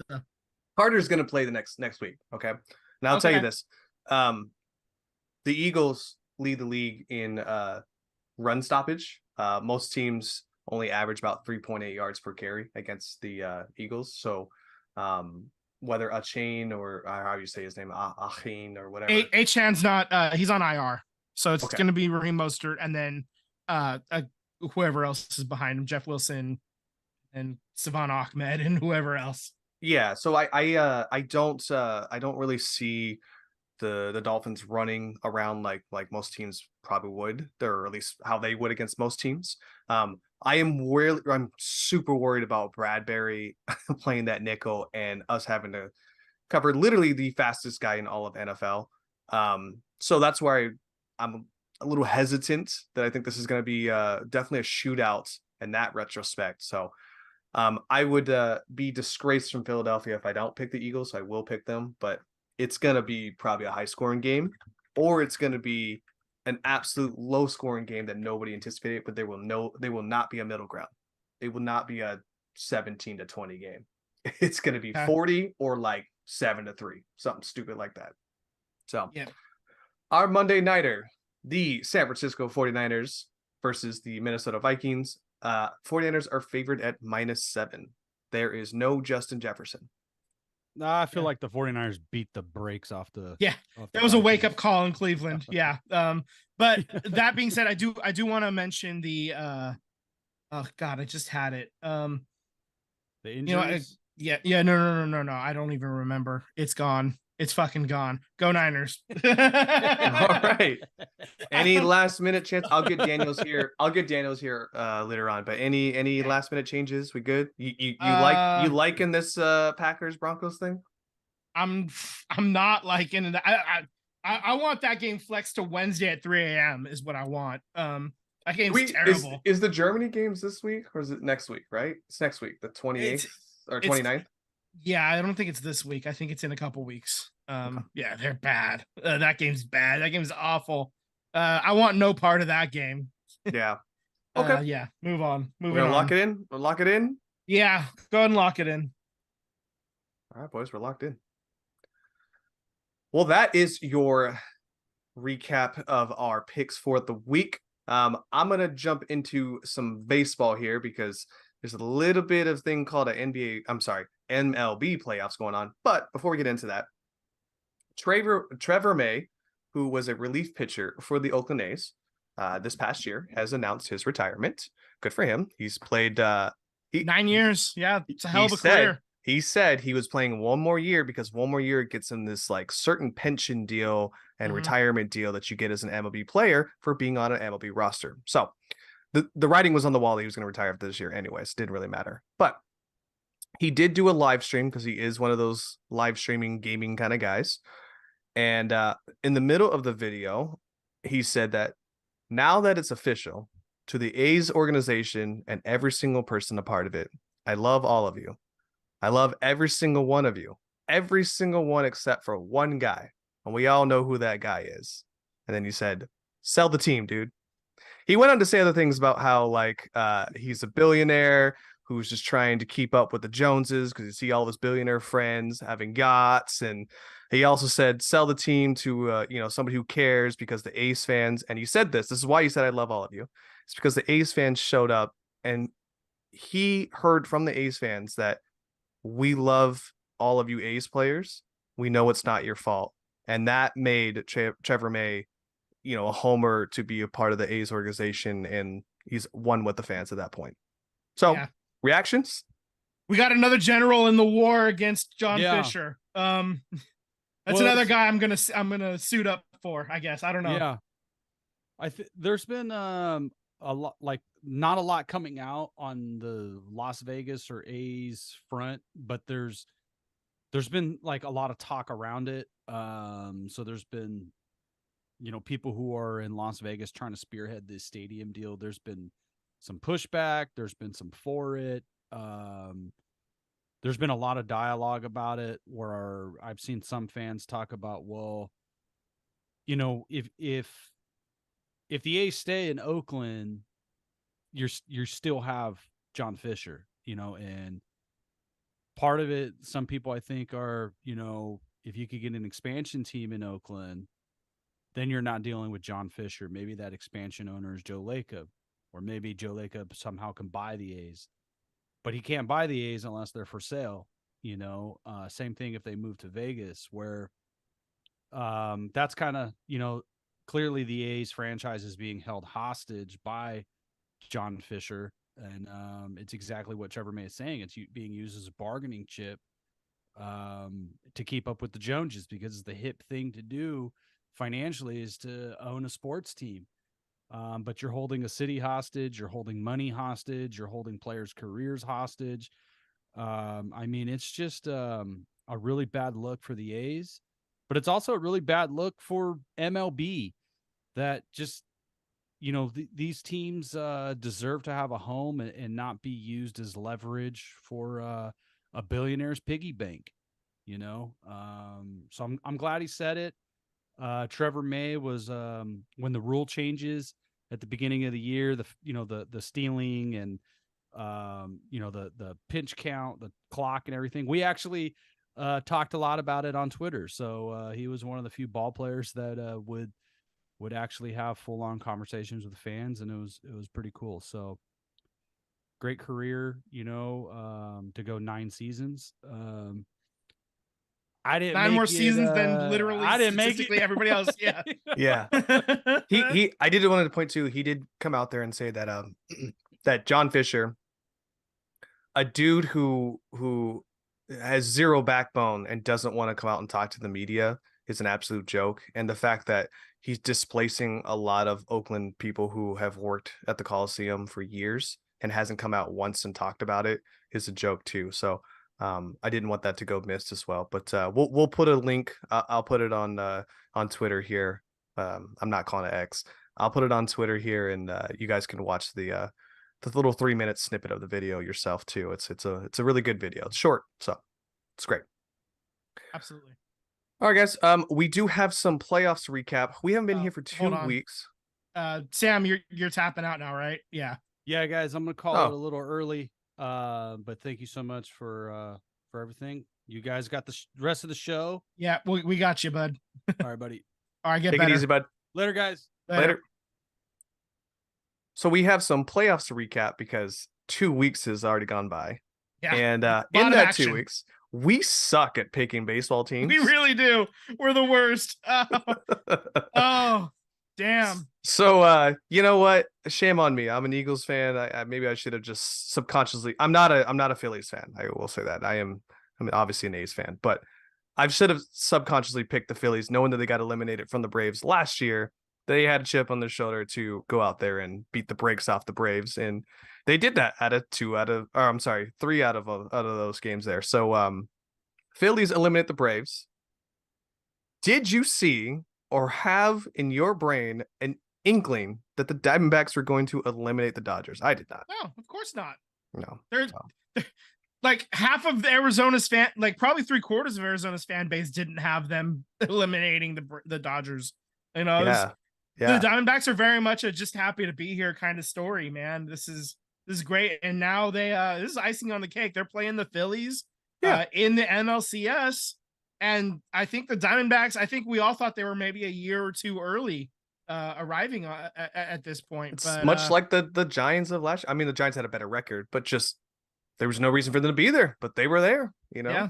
Carter's going to play the next week. Okay. Now I'll tell you this. The Eagles lead the league in run stoppage. Most teams only average about 3.8 yards per carry against the Eagles. So whether Achane or how you say his name, Achane or whatever. Achane's not, he's on IR. So it's going to be Raheem Mostert and then whoever else is behind him, Jeff Wilson and Savon Ahmed and whoever else. Yeah, so I don't really see the Dolphins running around like most teams probably would, or at least how they would against most teams. I'm super worried about Bradbury playing that nickel and us having to cover literally the fastest guy in all of NFL. So that's where I'm a little hesitant that I think this is going to be definitely a shootout in that retrospect. So I would be disgraced from Philadelphia if I don't pick the Eagles. So I will pick them, but it's going to be probably a high scoring game, or it's going to be an absolute low scoring game that nobody anticipated, but they will not be a middle ground. It will not be a 17-20 game. It's going to be 40 or like 7-3, something stupid like that. So our Monday nighter, the San Francisco 49ers versus the Minnesota Vikings. 49ers are favored at -7. There is no Justin Jefferson. I feel like the 49ers beat the brakes off the. Yeah, that was a wake up call in Cleveland. Yeah. But that being said, I do want to mention the oh God, I just had it. The injuries. No. I don't even remember. It's gone. It's fucking gone. Go Niners. All right. Any last minute chance? I'll get Daniels here later on. But any last minute changes? We good? You liking this Packers Broncos thing? I'm not liking it. I want that game flexed to Wednesday at 3 a.m. is what I want. That game's terrible. Is the Germany games this week or is it next week? Right? It's next week, the 28th or 29th. Yeah, I don't think it's this week. I think it's in a couple weeks. Yeah, they're bad. That game's bad. That game's awful. I want no part of that game. Yeah. Okay. Yeah. Move on. We're gonna lock it in. We'll lock it in. Yeah. Go ahead and lock it in. All right, boys. We're locked in. Well, that is your recap of our picks for the week. I'm gonna jump into some baseball here because there's a little bit of thing called MLB playoffs going on. But before we get into that, Trevor May, who was a relief pitcher for the Oakland A's this past year, has announced his retirement. Good for him. He's played 9 years. Yeah, it's a hell of a career. He said he was playing one more year because one more year gets him this like certain pension deal and retirement deal that you get as an MLB player for being on an MLB roster. So the writing was on the wall that he was going to retire this year anyways. Didn't really matter. But he did do a live stream because he is one of those live streaming gaming kind of guys. And in the middle of the video, he said that now that it's official, to the A's organization and every single person a part of it, I love all of you. I love every single one of you. Every single one except for one guy. And we all know who that guy is. And then he said, sell the team, dude. He went on to say other things about how like he's a billionaire who's just trying to keep up with the Joneses because you see all his billionaire friends having yachts. And he also said, sell the team to somebody who cares because the A's fans, and he said this is why he said, I love all of you. It's because the A's fans showed up and he heard from the A's fans that we love all of you A's players. We know it's not your fault. And that made Trevor May, a homer to be a part of the A's organization. And he's one with the fans at that point. So reactions? We got another general in the war against John Fisher. That's another guy I'm gonna suit up for, I guess. I don't know. Yeah. There's been a lot, like not a lot coming out on the Las Vegas or A's front, but there's been like a lot of talk around it. So there's been, people who are in Las Vegas trying to spearhead this stadium deal. There's been some pushback. There's been some for it. There's been a lot of dialogue about it where I've seen some fans talk about, well, if the A's stay in Oakland, you still have John Fisher, and part of it, some people I think are, if you could get an expansion team in Oakland, then you're not dealing with John Fisher. Maybe that expansion owner is Joe Lacob, or maybe Joe Lacob somehow can buy the A's, but he can't buy the A's unless they're for sale. Same thing if they move to Vegas, where that's kind of, clearly the A's franchise is being held hostage by John Fisher. And it's exactly what Trevor May is saying. It's being used as a bargaining chip to keep up with the Joneses, because it's the hip thing to do financially is to own a sports team. But you're holding a city hostage, you're holding money hostage, you're holding players' careers hostage. It's just a really bad look for the A's, but it's also a really bad look for MLB that just, these teams deserve to have a home and not be used as leverage for a billionaire's piggy bank, So I'm glad he said it. Trevor May was when the rule changes at the beginning of the year, the stealing and the pinch count, the clock and everything. We actually talked a lot about it on Twitter. So he was one of the few ball players that would actually have full-on conversations with the fans, and it was pretty cool. So great career, to go 9 seasons. I didn't 9 more make seasons it, than literally I didn't make statistically it. everybody else. Yeah. Yeah. I did want to point to, he did come out there and say that that John Fisher, a dude who has zero backbone and doesn't want to come out and talk to the media, is an absolute joke. And the fact that he's displacing a lot of Oakland people who have worked at the Coliseum for years and hasn't come out once and talked about it is a joke too. So I didn't want that to go missed as well. But we'll put a link. I'll put it on Twitter here. I'm not calling it X. I'll put it on Twitter here, and you guys can watch the little 3-minute snippet of the video yourself too. It's a really good video. It's short, so it's great. Absolutely. All right, guys. We do have some playoffs to recap. We haven't been here for 2 weeks. Sam, you're tapping out now, right? Yeah. Yeah, guys, I'm gonna call it a little early. But thank you so much for everything. You guys got the rest of the show. Yeah, we got you, bud. All right, buddy. All right, get Take better. it easy, bud. Later, guys. Later. So we have some playoffs to recap because 2 weeks has already gone by. Yeah. And in that 2 weeks, we suck at picking baseball teams. We really do. We're the worst. Oh, damn. So you know what? Shame on me. I'm an Eagles fan. Maybe I should have just subconsciously. I'm not a Phillies fan. I will say that. I'm obviously an A's fan, but I should have subconsciously picked the Phillies, knowing that they got eliminated from the Braves last year. They had a chip on their shoulder to go out there and beat the brakes off the Braves, and they did that out of 3 out of those games there. So Phillies eliminate the Braves. Did you see or have in your brain an inkling that the Diamondbacks were going to eliminate the Dodgers? I did not. No, of course not. No. They're like half of Arizona's probably 3/4 of Arizona's fan base didn't have them eliminating the Dodgers. Yeah. The Diamondbacks are very much a just happy to be here kind of story, man. This is great. And now this is icing on the cake. They're playing the Phillies in the NLCS. And I think the Diamondbacks, we all thought they were maybe a year or two early arriving at this point. It's much like the Giants of last year. I mean, the Giants had a better record, but just there was no reason for them to be there, but they were there, Yeah.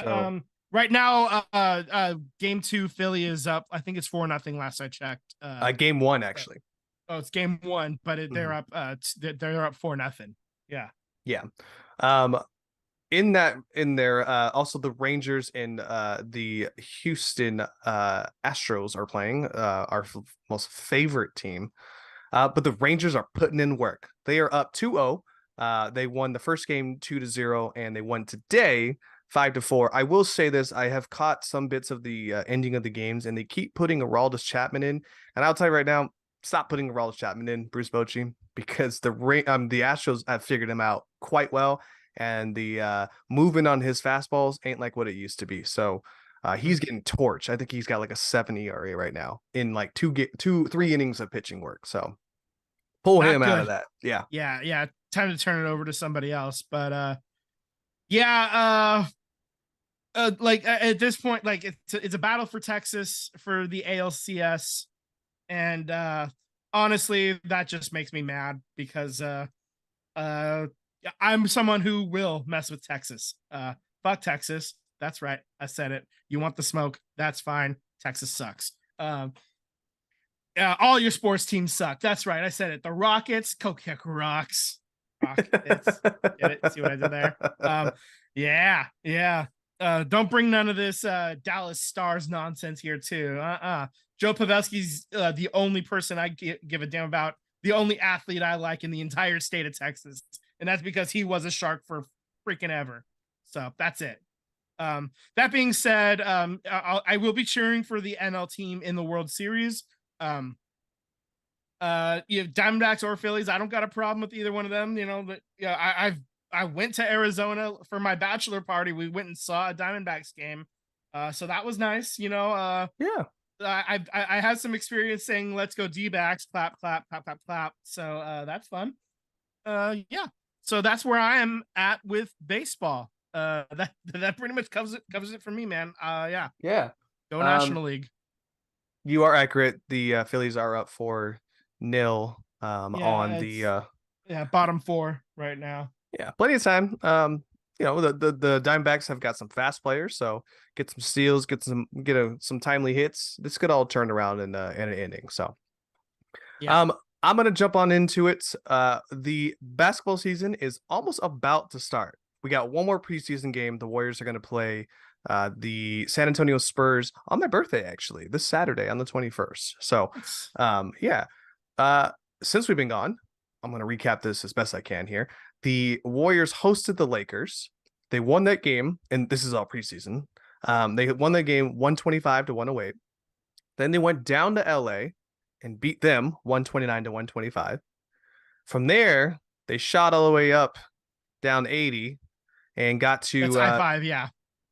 So. Right now, game 2, Philly is up. I think it's 4-0 last I checked. Game 1, actually. Oh, it's game 1, but they're up. They're up 4-0. Yeah. Yeah. In there, also the Rangers and the Houston Astros are playing, our most favorite team. But the Rangers are putting in work. They are up 2-0. They won the first game 2-0, and they won today 5-4. I will say this: I have caught some bits of the ending of the games, and they keep putting Aroldis Chapman in. And I'll tell you right now, stop putting Aroldis Chapman in, Bruce Bochy, because the Astros have figured him out quite well, and the movement on his fastballs ain't like what it used to be. So he's getting torched. I think he's got like a 7 ERA right now in like 3 innings of pitching work. So pull him out of that. Yeah. Time to turn it over to somebody else. But Yeah, like at this point, like it's a battle for Texas for the ALCS, and honestly, that just makes me mad because uh I'm someone who will mess with Texas. Fuck Texas. That's right. I said it. You want the smoke? That's fine. Texas sucks. All your sports teams suck. That's right. I said it. The Rockets, Kokek rocks. Rockets. Get it? See what I did there? Yeah, yeah. Don't bring none of this Dallas Stars nonsense here, too. Joe Pavelski's the only person I give a damn about, the only athlete I like in the entire state of Texas. And that's because he was a Shark for freaking ever. So that's it. That being said, I will be cheering for the NL team in the World Series. You know, Diamondbacks or Phillies, I don't got a problem with either one of them, you know, but yeah, I went to Arizona for my bachelor party. We went and saw a Diamondbacks game. So that was nice, you know. Yeah. I had some experience saying let's go D-backs, clap, clap, clap, clap, clap. So that's fun. Yeah. So that's where I am at with baseball. That pretty much covers it for me, man. Yeah. Yeah. Go National League. You are accurate. The Phillies are up 4-0 on the bottom 4 right now. Yeah, plenty of time. You know, the Diamondbacks have got some fast players, so get some steals, get some timely hits. This could all turn around in an inning. So, yeah. I'm gonna jump on into it. The basketball season is almost about to start. We got one more preseason game. The Warriors are gonna play the San Antonio Spurs on my birthday, actually, this Saturday on the 21st. So, yeah. Since we've been gone, I'm gonna recap this as best I can here. The Warriors hosted the Lakers. They won that game, and this is all preseason. They won that game 125-108. Then they went down to LA and beat them 129-125. From there, they shot all the way up down 80 and got to That's high five, yeah.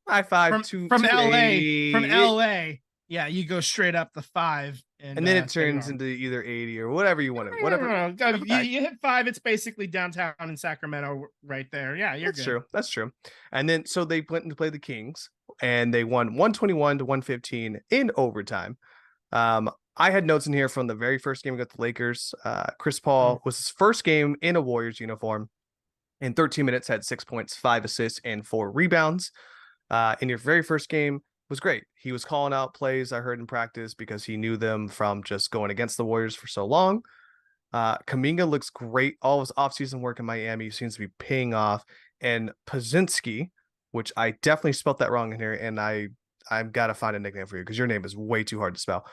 High five from LA. From LA. Yeah, you go straight up the 5. And then it turns into either 80 or whatever you want to. Whatever. You hit 5, it's basically downtown in Sacramento right there. Yeah, That's good. That's true. And then so they went to play the Kings and they won 121-115 in overtime. I had notes in here from the very first game against the Lakers. Chris Paul was his first game in a Warriors uniform. In 13 minutes, had 6 points, 5 assists, and 4 rebounds. In your very first game, was great. He was calling out plays I heard in practice because he knew them from just going against the Warriors for so long. Kuminga looks great. All of his offseason work in Miami seems to be paying off. And Pazinski, which I definitely spelt that wrong in here, and I've got to find a nickname for you because your name is way too hard to spell.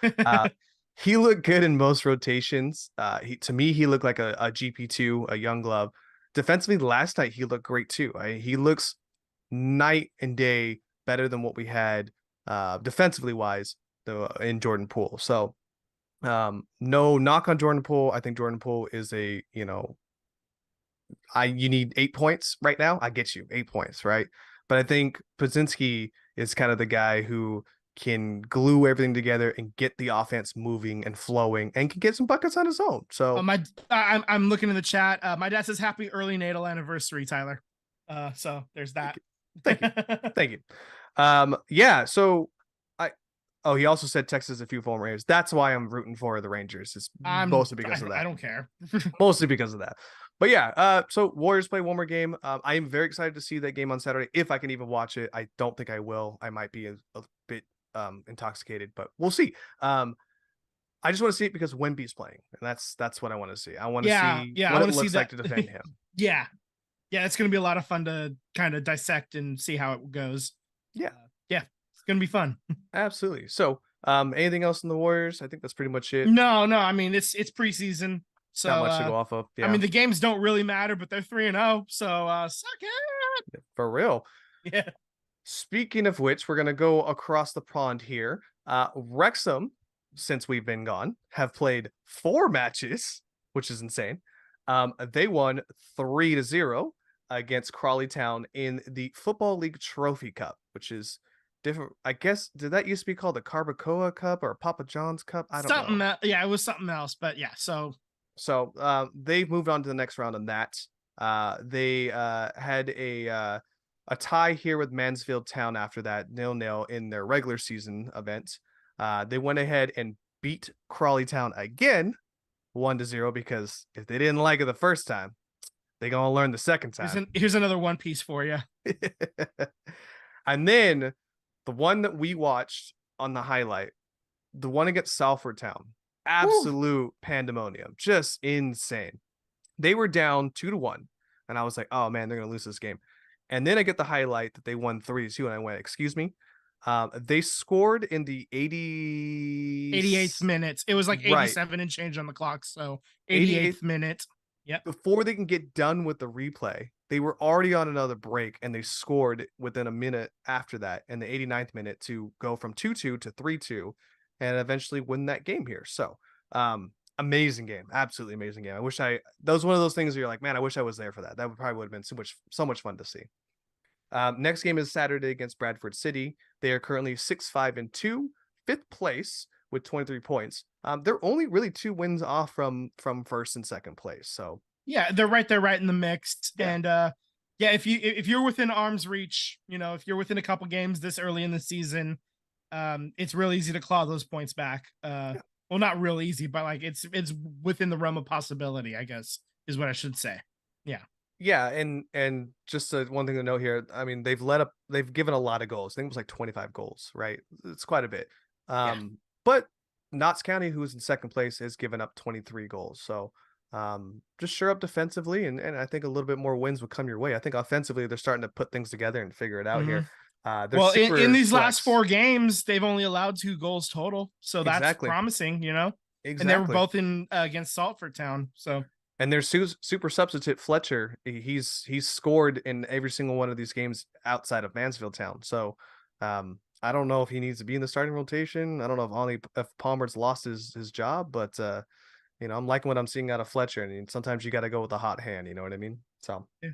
He looked good in most rotations. To me, he looked like a GP2, a young glove. Defensively, last night, he looked great too. He looks night and day better than what we had defensively wise in Jordan Poole. So no knock on Jordan Poole. I think Jordan Poole is you need 8 points right now. I get you 8 points, right? But I think Pazinski is kind of the guy who can glue everything together and get the offense moving and flowing and can get some buckets on his own. So I'm looking in the chat. My dad says happy early natal anniversary, Tyler. So there's that. Thank you. Thank you. Yeah, so he also said Texas a few former Rangers. That's why I'm rooting for the Rangers. It's mostly because of that. I don't care. Mostly because of that. But yeah, so Warriors play one more game. I am very excited to see that game on Saturday if I can even watch it. I don't think I will. I might be a bit intoxicated, but we'll see. I just want to see it because Wemby's playing, and that's what I want to see. I want to see what it looks like to defend him. Yeah, it's going to be a lot of fun to kind of dissect and see how it goes. Yeah, it's going to be fun. Absolutely. So, anything else in the Warriors? I think that's pretty much it. No. I mean, it's preseason, so not much to go off of. Yeah. I mean, the games don't really matter, but they're 3-0, so suck it. For real. Yeah. Speaking of which, we're gonna go across the pond here. Wrexham, since we've been gone, have played 4 matches, which is insane. They won 3-0 against Crawley Town in the Football League Trophy Cup, which is different. I guess, did that used to be called the Carbacoa Cup or Papa John's Cup? I don't know. Yeah, it was something else, but yeah. So they've moved on to the next round on that. They had a a tie here with Mansfield Town after that 0-0 in their regular season event. They went ahead and beat Crawley Town again 1-0 because if they didn't like it the first time, they're going to learn the second time. Here's another One Piece for you. And then the one that we watched on the highlight, the one against Salford Town, absolute pandemonium, just insane. They were down 2-1, and I was like, oh man, they're going to lose this game. And then I get the highlight that they won 3-2, and I went, excuse me. They scored in the 88th minute. It was like 87 and change on the clock, so 88th minute. Yep. Before they can get done with the replay, they were already on another break, and they scored within a minute after that in the 89th minute to go from 2-2 to 3-2 and eventually win that game here. So amazing game, absolutely amazing game. That was one of those things where you're like, man, I wish I was there for that. That would have been so much fun to see. Next game is Saturday against Bradford City. They are currently 6-5-2, 5th place with 23 points. They're only really 2 wins off from first and second place. So yeah, they're right there, right in the mix. Yeah. And yeah, if you're within arm's reach, if you're within a couple games this early in the season, it's real easy to claw those points back. Well, not real easy, but like it's within the realm of possibility, I guess, is what I should say. Yeah. Yeah, and just one thing to note here. I mean, they've given a lot of goals. I think it was like 25 goals, right? It's quite a bit. But Notts County, who's in second place, has given up 23 goals. So just sure up defensively, and I think a little bit more wins will come your way. I think offensively, they're starting to put things together and figure it out here. Well, in these last 4 games, they've only allowed 2 goals total, so that's promising, Exactly. And they were both in against Salford Town, so. And their super substitute Fletcher, he's scored in every single one of these games outside of Mansfield Town. So I don't know if he needs to be in the starting rotation. I don't know if Palmer's lost his job, but I'm liking what I'm seeing out of Fletcher. And sometimes you got to go with the hot hand. You know what I mean? So. Yeah.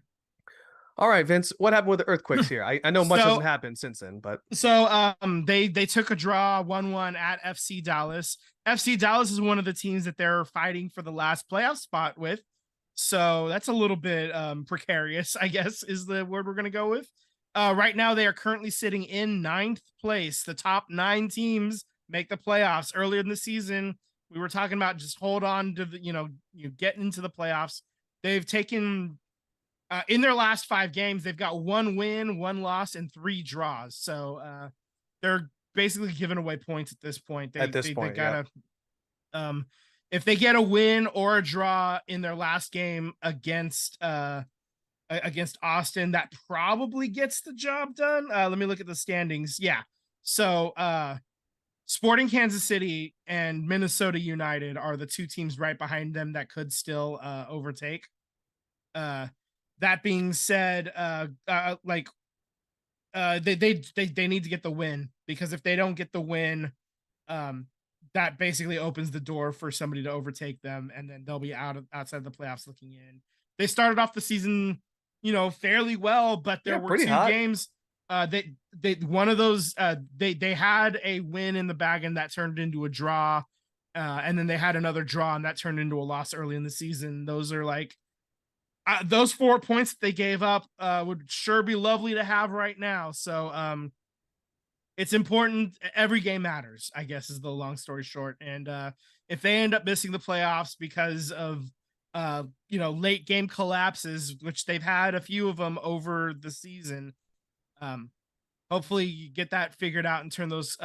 All right, Vince, what happened with the Earthquakes here? I know much hasn't happened since then, but they took a draw 1-1 at FC Dallas. FC Dallas is one of the teams that they're fighting for the last playoff spot with. So that's a little bit precarious, I guess, is the word we're going to go with. Right now, they are currently sitting in 9th place. The top 9 teams make the playoffs. Earlier in the season, we were talking about just hold on to you get into the playoffs. They've taken in their last 5 games, they've got 1 win, 1 loss, and 3 draws. So they're basically giving away points at this point. They gotta, if they get a win or a draw in their last game against Austin, that probably gets the job done. Let me look at the standings. Yeah. So Sporting Kansas City and Minnesota United are the 2 teams right behind them that could still overtake. That being said, they need to get the win, because if they don't get the win, that basically opens the door for somebody to overtake them, and then they'll be outside the playoffs looking in. They started off the season, fairly well, but there were 2 games. One of those they had a win in the bag and that turned into a draw, and then they had another draw and that turned into a loss early in the season. Those are like. Those 4 points that they gave up would sure be lovely to have right now. So it's important. Every game matters, I guess, is the long story short. And if they end up missing the playoffs because of, late game collapses, which they've had a few of them over the season, hopefully you get that figured out and turn those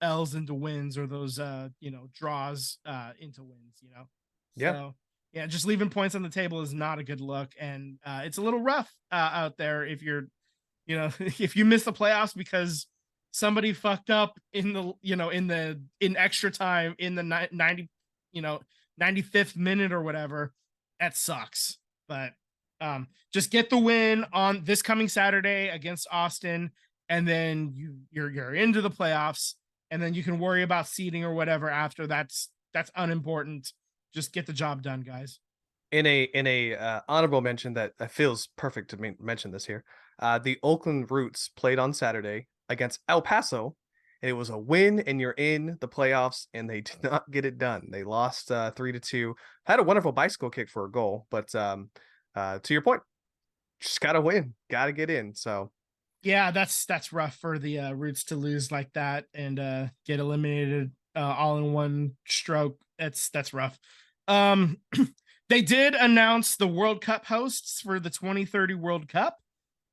L's into wins, or those, draws into wins, Yeah. So, yeah, just leaving points on the table is not a good look, and it's a little rough out there if you're, if you miss the playoffs because somebody fucked up in extra time in the 95th minute or whatever. That sucks. But just get the win on this coming Saturday against Austin, and then you're into the playoffs, and then you can worry about seeding or whatever after. That's unimportant. Just get the job done, guys. In a honorable mention that feels perfect to mention this here, the Oakland Roots played on Saturday against El Paso, and it was a win, and you're in the playoffs, and they did not get it done. They lost 3-2. Had a wonderful bicycle kick for a goal, but to your point, just gotta win, gotta get in. So yeah, that's rough for the Roots to lose like that and get eliminated all in one stroke. That's rough. They did announce the World Cup hosts for the 2030 World Cup.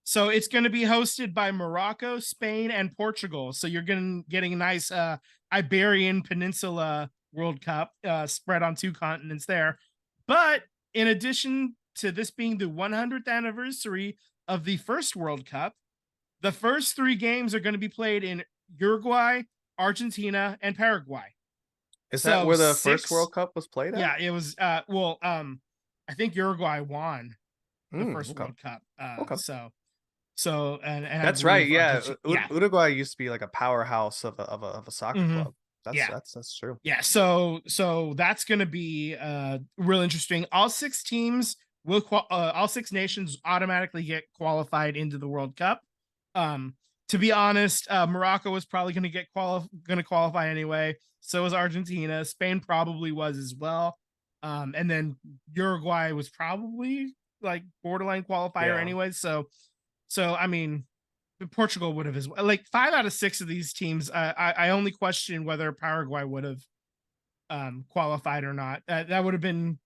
So it's going to be hosted by Morocco, Spain, and Portugal. So you're getting a nice Iberian Peninsula World Cup spread on 2 continents there. But in addition to this being the 100th anniversary of the first World Cup, the first 3 games are going to be played in Uruguay, Argentina, and Paraguay. Is that where the first World Cup was played at? Yeah, it was. I think Uruguay won the first World Cup. So and that's right. Yeah, Uruguay used to be like a powerhouse of a soccer club. That's true. Yeah, so that's going to be real interesting. All 6 teams will all 6 nations automatically get qualified into the World Cup. To be honest, Morocco was probably going to qualify anyway. So was Argentina. Spain probably was as well. And then Uruguay was probably like borderline qualifier anyway. So I mean, Portugal would have as well. Like 5 out of 6 of these teams, I only question whether Paraguay would have qualified or not. That would have been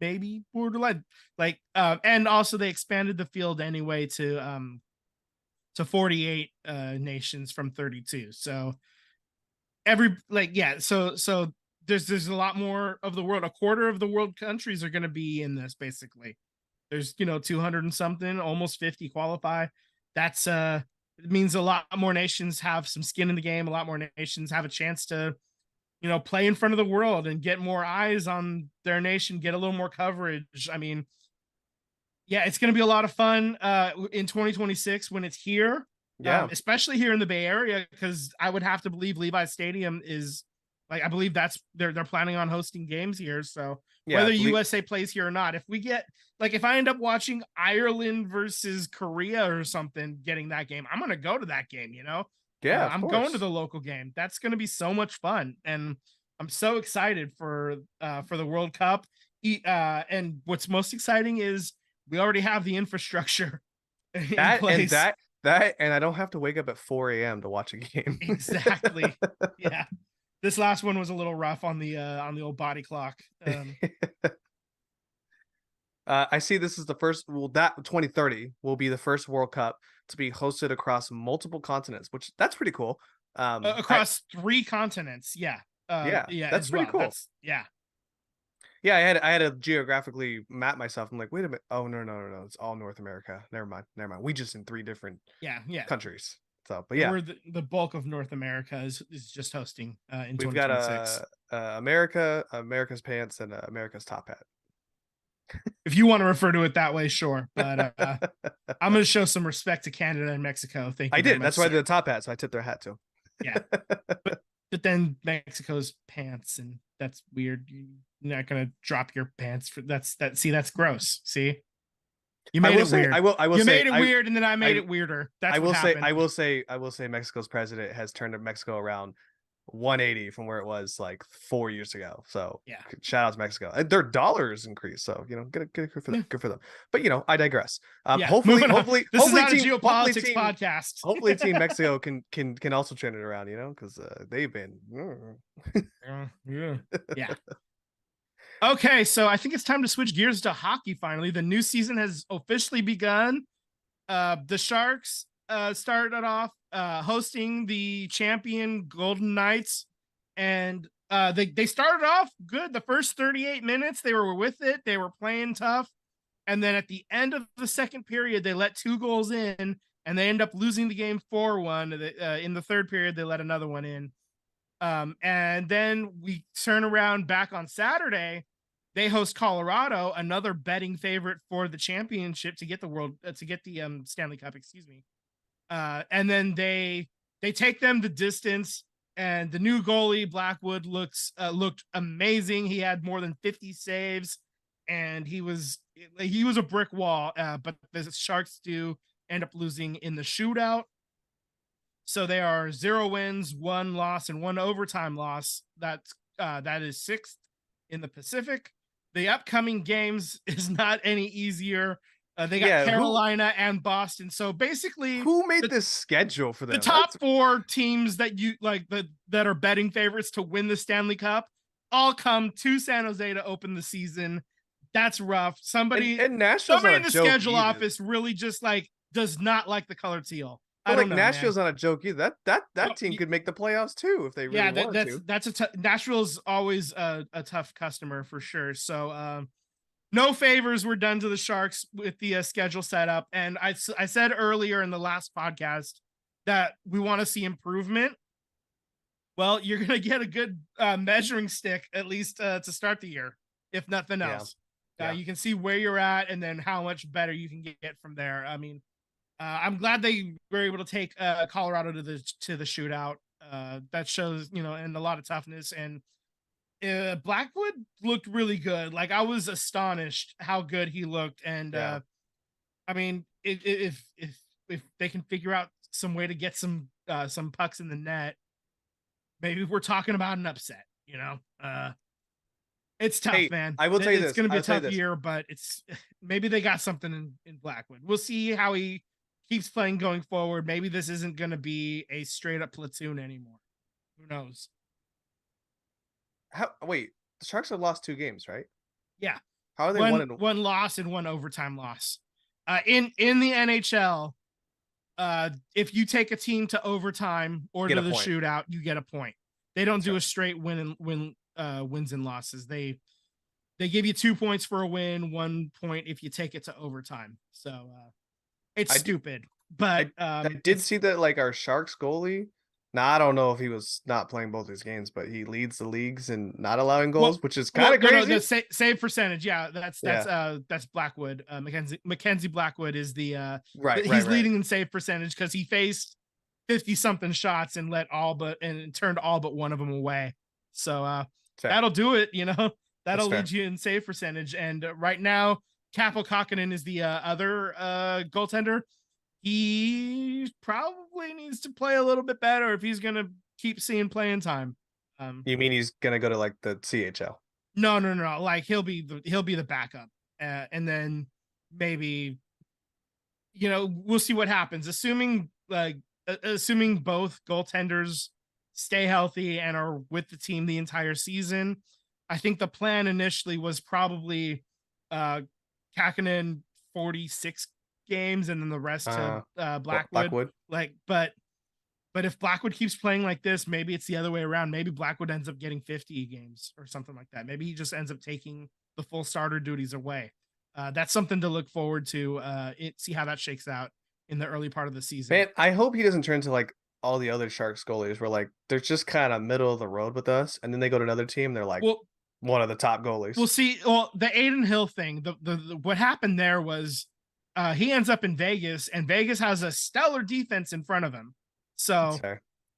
maybe borderline. Like, and also they expanded the field anyway to 48 nations from 32. So so there's a lot more of the world. A quarter of the world countries are going to be in this basically. There's 200 and something, almost 50 qualify. That's it means a lot more nations have some skin in the game. A lot more nations have a chance to play in front of the world and get more eyes on their nation, get a little more coverage. I mean, yeah, it's going to be a lot of fun in 2026 when it's here. Yeah, especially here in the Bay Area, because I would have to believe Levi's Stadium is I believe that's they're planning on hosting games here. So whether USA plays here or not, if we get if I end up watching Ireland versus Korea or something, getting that game, I'm gonna go to that game. Yeah, I'm going to the local game. That's gonna be so much fun, and I'm so excited for the World Cup. And what's most exciting is we already have the infrastructure in place. And I don't have to wake up at 4 a.m. to watch a game. Exactly. Yeah. This last one was a little rough on the old body clock. I see this is the first. Well, that 2030 will be the first World Cup to be hosted across multiple continents, which that's pretty cool. Across 3 continents. Yeah. That's pretty cool. Yeah, I had to geographically map myself. I'm like, wait a minute. Oh no, it's all North America. Never mind. We just in 3 different countries. So, but yeah, where the bulk of North America is just hosting in 2026. We've got America's pants, and America's top hat. If you want to refer to it that way, sure. But I'm going to show some respect to Canada and Mexico. Thank you. I did. That's why they're the top hat, so I tipped their hat too. Yeah, but then Mexico's pants, and that's weird. You're not gonna drop your pants for that's gross. See, you made it weird. You made it weird, and then I made it weirder. That's what happened. I will say Mexico's president has turned Mexico around 180 from where it was like 4 years ago. So yeah, shout out to Mexico. Their dollars increased, so good for them. Good for them. But I digress. Hopefully this is not a geopolitics podcast. Hopefully Team Mexico can also turn it around, because they've been yeah. Okay, so I think it's time to switch gears to hockey finally. The new season has officially begun. The Sharks started off hosting the champion Golden Knights, and they started off good. The first 38 minutes, they were with it. They were playing tough. And then at the end of the second period, they let 2 goals in, and they end up losing the game 4-1. In the third period, they let another one in. And then we turn around back on Saturday. They host Colorado, another betting favorite for the championship to get the Stanley Cup, excuse me. And then they take them the distance, and the new goalie Blackwood looked amazing. He had more than 50 saves, and he was a brick wall. But the Sharks do end up losing in the shootout. So they are 0 wins, 1 loss, and 1 overtime loss. That is 6th in the Pacific. The upcoming games is not any easier. They got Carolina and Boston. So basically, who made this schedule for them? The top 4 teams that you like that are betting favorites to win the Stanley Cup all come to San Jose to open the season. That's rough. Somebody in the schedule office really just like does not like the color teal. But like Nashville's not a joke either. That team could make the playoffs too if they really wanted to. Nashville's always a tough customer for sure. So no favors were done to the Sharks with the schedule setup. And I said earlier in the last podcast that we want to see improvement. Well, you're going to get a good measuring stick, at least to start the year, if nothing else. You can see where you're at and then how much better you can get from there. I mean, I'm glad they were able to take Colorado to the shootout. That shows, and a lot of toughness. And Blackwood looked really good. Like I was astonished how good he looked. And I mean, if they can figure out some way to get some pucks in the net, maybe we're talking about an upset. It's tough, man. I will tell you this. It's going to be a tough year, but it's maybe they got something in Blackwood. We'll see how he keeps playing going forward. Maybe this isn't going to be a straight up platoon anymore. Who knows? Wait, the Sharks have lost 2 games, right? Yeah. How are they one loss and 1 overtime loss? In the NHL, if you take a team to overtime or to the shootout, you get a point. They don't do a straight wins and losses. They give you 2 points for a win, 1 point if you take it to overtime. So it's stupid. But I did see that like our Sharks goalie. Now I don't know if he was not playing both his games, but he leads the leagues in not allowing goals, which is kind of crazy. No, the save percentage, that's Blackwood. Mackenzie Blackwood is the he's leading in save percentage because he faced 50-something shots and turned all but one of them away. So that'll do it. That'll lead you in save percentage. And right now, Kaapo Kakkonen is the other goaltender. He probably needs to play a little bit better if he's going to keep seeing playing time. You mean he's going to go to like the CHL? No. Like he'll be the backup. And then maybe, we'll see what happens. Assuming both goaltenders stay healthy and are with the team the entire season, I think the plan initially was probably Kakkonen 46 games and then the rest to Blackwood. But if Blackwood keeps playing like this, maybe it's the other way around. Maybe Blackwood ends up getting 50 games or something like that. Maybe he just ends up taking the full starter duties away. That's something to look forward to. See how that shakes out in the early part of the season. Man, I hope he doesn't turn to like all the other Sharks goalies where like they're just kind of middle of the road with us, and then they go to another team, they're like one of the top goalies. We'll see. Well, the Aiden Hill thing, the what happened there was he ends up in Vegas, and Vegas has a stellar defense in front of him. So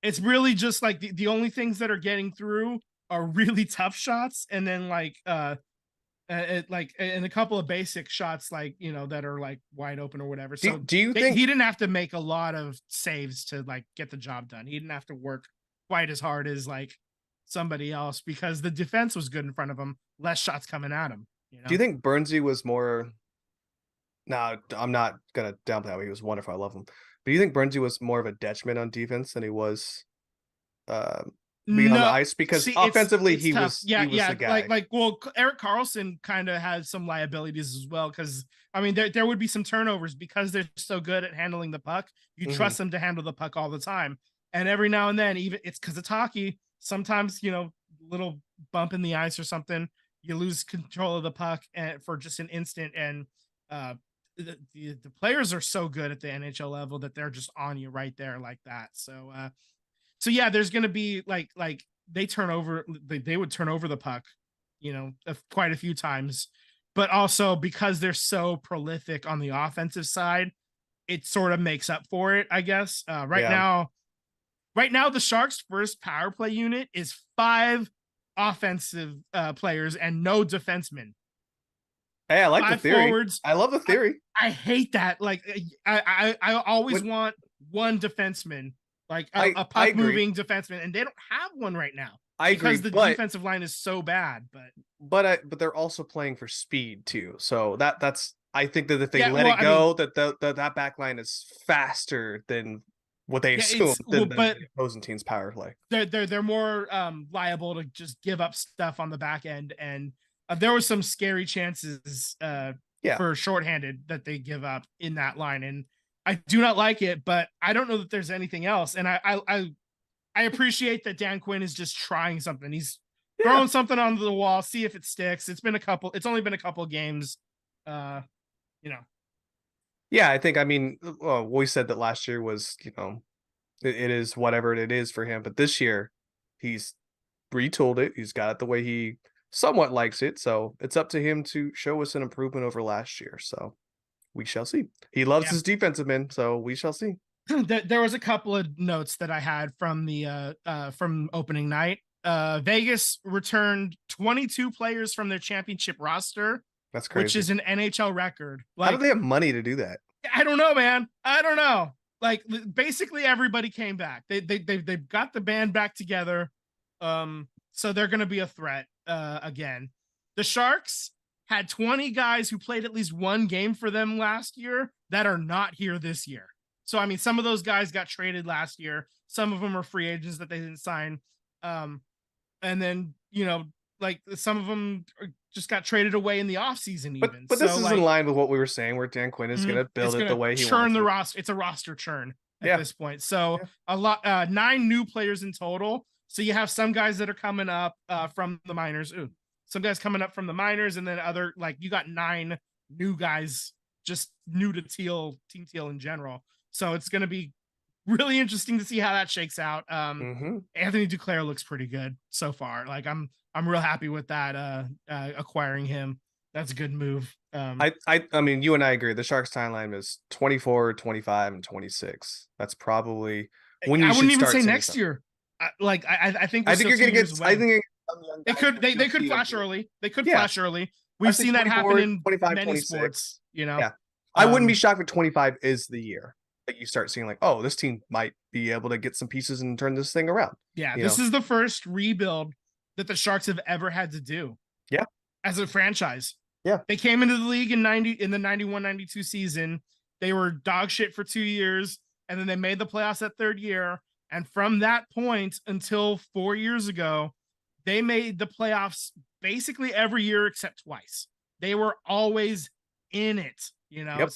it's really just like the only things that are getting through are really tough shots, and then and a couple of basic shots that are like wide open or whatever. So do you think he didn't have to make a lot of saves to like get the job done? He didn't have to work quite as hard as like somebody else because the defense was good in front of him, less shots coming at him. Do you think Bernsey was more? No, I'm not gonna downplay how he was wonderful. I love him. But do you think Bernsey was more of a detriment on defense than he was being on the ice? Because offensively, he was the guy. Well, Erik Karlsson kind of has some liabilities as well. Because I mean, there would be some turnovers because they're so good at handling the puck. You trust them to handle the puck all the time, and every now and then, even it's because it's hockey. Sometimes little bump in the ice or something, you lose control of the puck for just an instant, and the players are so good at the NHL level that they're just on you right there like that. So yeah, there's going to be like they would turn over the puck, quite a few times, but also because they're so prolific on the offensive side, it sort of makes up for it, I guess. Right now, the Sharks' first power play unit is 5 offensive players and no defensemen. Hey, I like the theory. Forwards. I love the theory. I hate that. Like, I always want one defenseman, like a puck moving defenseman, and they don't have one right now. Because the defensive line is so bad. But they're also playing for speed too. So that's I think that if they let it go, that back line is faster than what they assume than the opposing team's power play. They're more liable to just give up stuff on the back end, and there was some scary chances for shorthanded that they give up in that line, and I do not like it, but I don't know that there's anything else. And I appreciate that Dan Quinn is just trying something. He's throwing something onto the wall, see if it sticks. It's only been a couple of games, you know. Yeah, I think, I mean, we said that last year was, it is whatever it is for him. But this year, he's retooled it. He's got it the way he somewhat likes it. So it's up to him to show us an improvement over last year. So we shall see. He loves his defensive men, so we shall see. There was a couple of notes that I had from the from opening night. Vegas returned 22 players from their championship roster. That's crazy. Which is an NHL record. How do they have money to do that? I don't know, man. I don't know. Like, basically everybody came back. They've got the band back together. So they're going to be a threat again. The Sharks had 20 guys who played at least one game for them last year that are not here this year. So, I mean, some of those guys got traded last year. Some of them are free agents that they didn't sign. And then, like some of them just got traded away in the offseason even. But this is in line with what we were saying, where Dan Quinn is going to build it the way he wants. Churn the roster. It's a roster churn at this point. So a lot, 9 new players in total. So you have some guys that are coming up from the minors. Some guys coming up from the minors, and then you got 9 new guys just new to Team Teal in general. So it's going to be really interesting to see how that shakes out. Anthony Duclair looks pretty good so far. Like I'm real happy with that. Acquiring him, that's a good move. I mean, you and I agree. The Sharks timeline is 24, 25, and 26. That's probably when you. I wouldn't even say next year. I think you're gonna get. I think they could flash early. They could flash early. We've seen that happen in 25, many 26. sports. I wouldn't be shocked if 25 is the year that you start seeing like, oh, this team might be able to get some pieces and turn this thing around. Yeah, this is the first rebuild that the Sharks have ever had to do. Yeah, as a franchise. Yeah, they came into the league in the 91-92 season. They were dog shit for 2 years, and then they made the playoffs that third year. And from that point until 4 years ago, they made the playoffs basically every year except twice. They were always in it, Yep.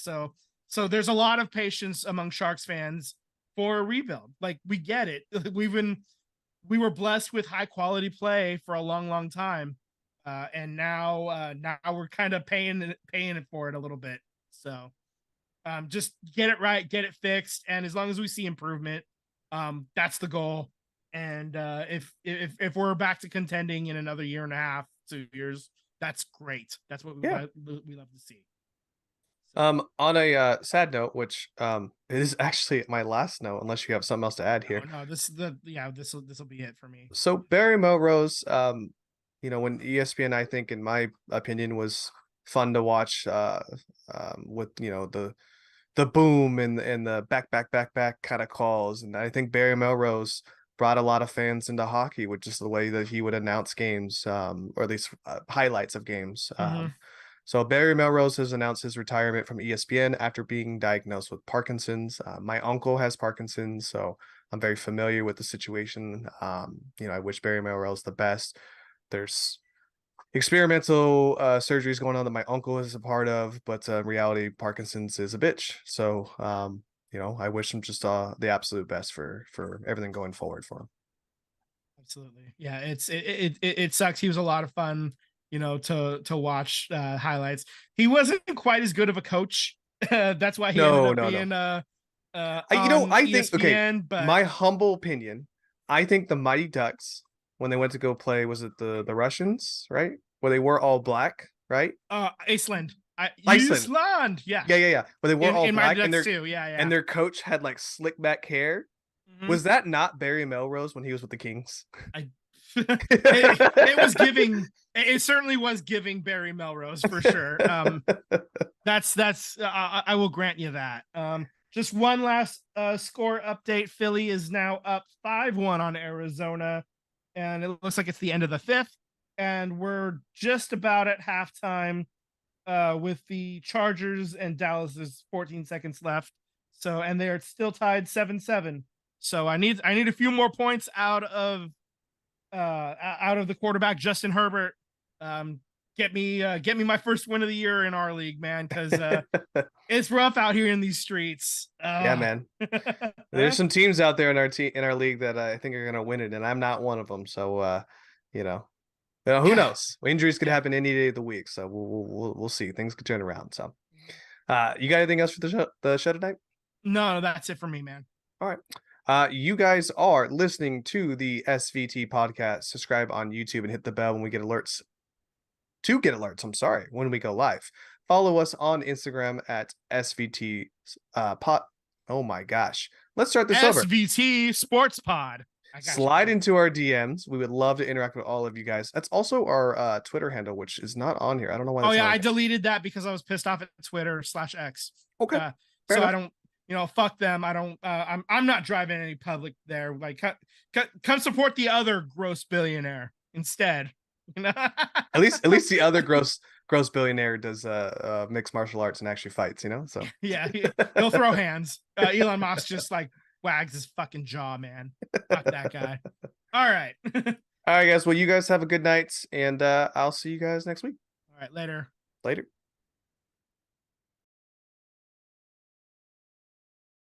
So there's a lot of patience among Sharks fans for a rebuild. Like, we get it. We were blessed with high quality play for a long, long time. And now we're kind of paying it for it a little bit. So just get it right, get it fixed. And as long as we see improvement, that's the goal. And if we're back to contending in another year and a half, 2 years, that's great. That's what we love to see. On a sad note, which it is actually my last note, unless you have something else to add here. No, this will be it for me. So Barry Melrose, when ESPN, I think, in my opinion, was fun to watch. With the boom and the back kind of calls, and I think Barry Melrose brought a lot of fans into hockey with just the way that he would announce games, or at least highlights of games. So Barry Melrose has announced his retirement from ESPN after being diagnosed with Parkinson's. My uncle has Parkinson's, so I'm very familiar with the situation. I wish Barry Melrose the best. There's experimental surgeries going on that my uncle is a part of, but in reality, Parkinson's is a bitch. So, I wish him just the absolute best for everything going forward for him. Absolutely. Yeah, it sucks. He was a lot of fun, to watch highlights. He wasn't quite as good of a coach. That's why he ended up being I think ESPN, but my humble opinion, I think the Mighty Ducks, when they went to go play, was it the Russians, right? Where they were all black, right? Iceland. Iceland. Yeah. Where they were all black, and and their coach had like slick back hair. Mm-hmm. Was that not Barry Melrose when he was with the Kings? It was giving. It certainly was giving Barry Melrose for sure. That's I will grant you that. Just one last score update. Philly is now up 5-1 on Arizona, and it looks like it's the end of the fifth, and we're just about at halftime. with the Chargers and Dallas. There's 14 seconds left. So, and they are still tied 7-7. So I need a few more points out of the quarterback Justin Herbert. Get me my first win of the year in our league, man, because it's rough out here in these streets. Yeah, man. There's some teams out there in our league that I think are gonna win it, and I'm not one of them. So you know, who knows? Injuries could happen any day of the week, so we'll see. Things could turn around. So, you got anything else for the show tonight? No, that's it for me, man. All right. You guys are listening to the SVT podcast. Subscribe on YouTube and hit the bell when we get alerts. To get alerts, I'm sorry, when we go live. Follow us on Instagram at SVT Pod. Oh my gosh. Let's start this over. SVT Sports Pod. Slide into our DMs. We would love to interact with all of you guys. That's also our Twitter handle, which is not on here. I don't know why. Oh yeah, I deleted that because I was pissed off at Twitter/X. Okay. So I don't, fuck them. I don't. I'm not driving any public there. Like, come support the other gross billionaire instead. At least the other gross billionaire does mixed martial arts and actually fights. So yeah, he'll throw hands. Elon Musk just like wags his fucking jaw, man. Fuck that guy. All right. All right, guys. Well, you guys have a good night, and I'll see you guys next week. All right, later. Later.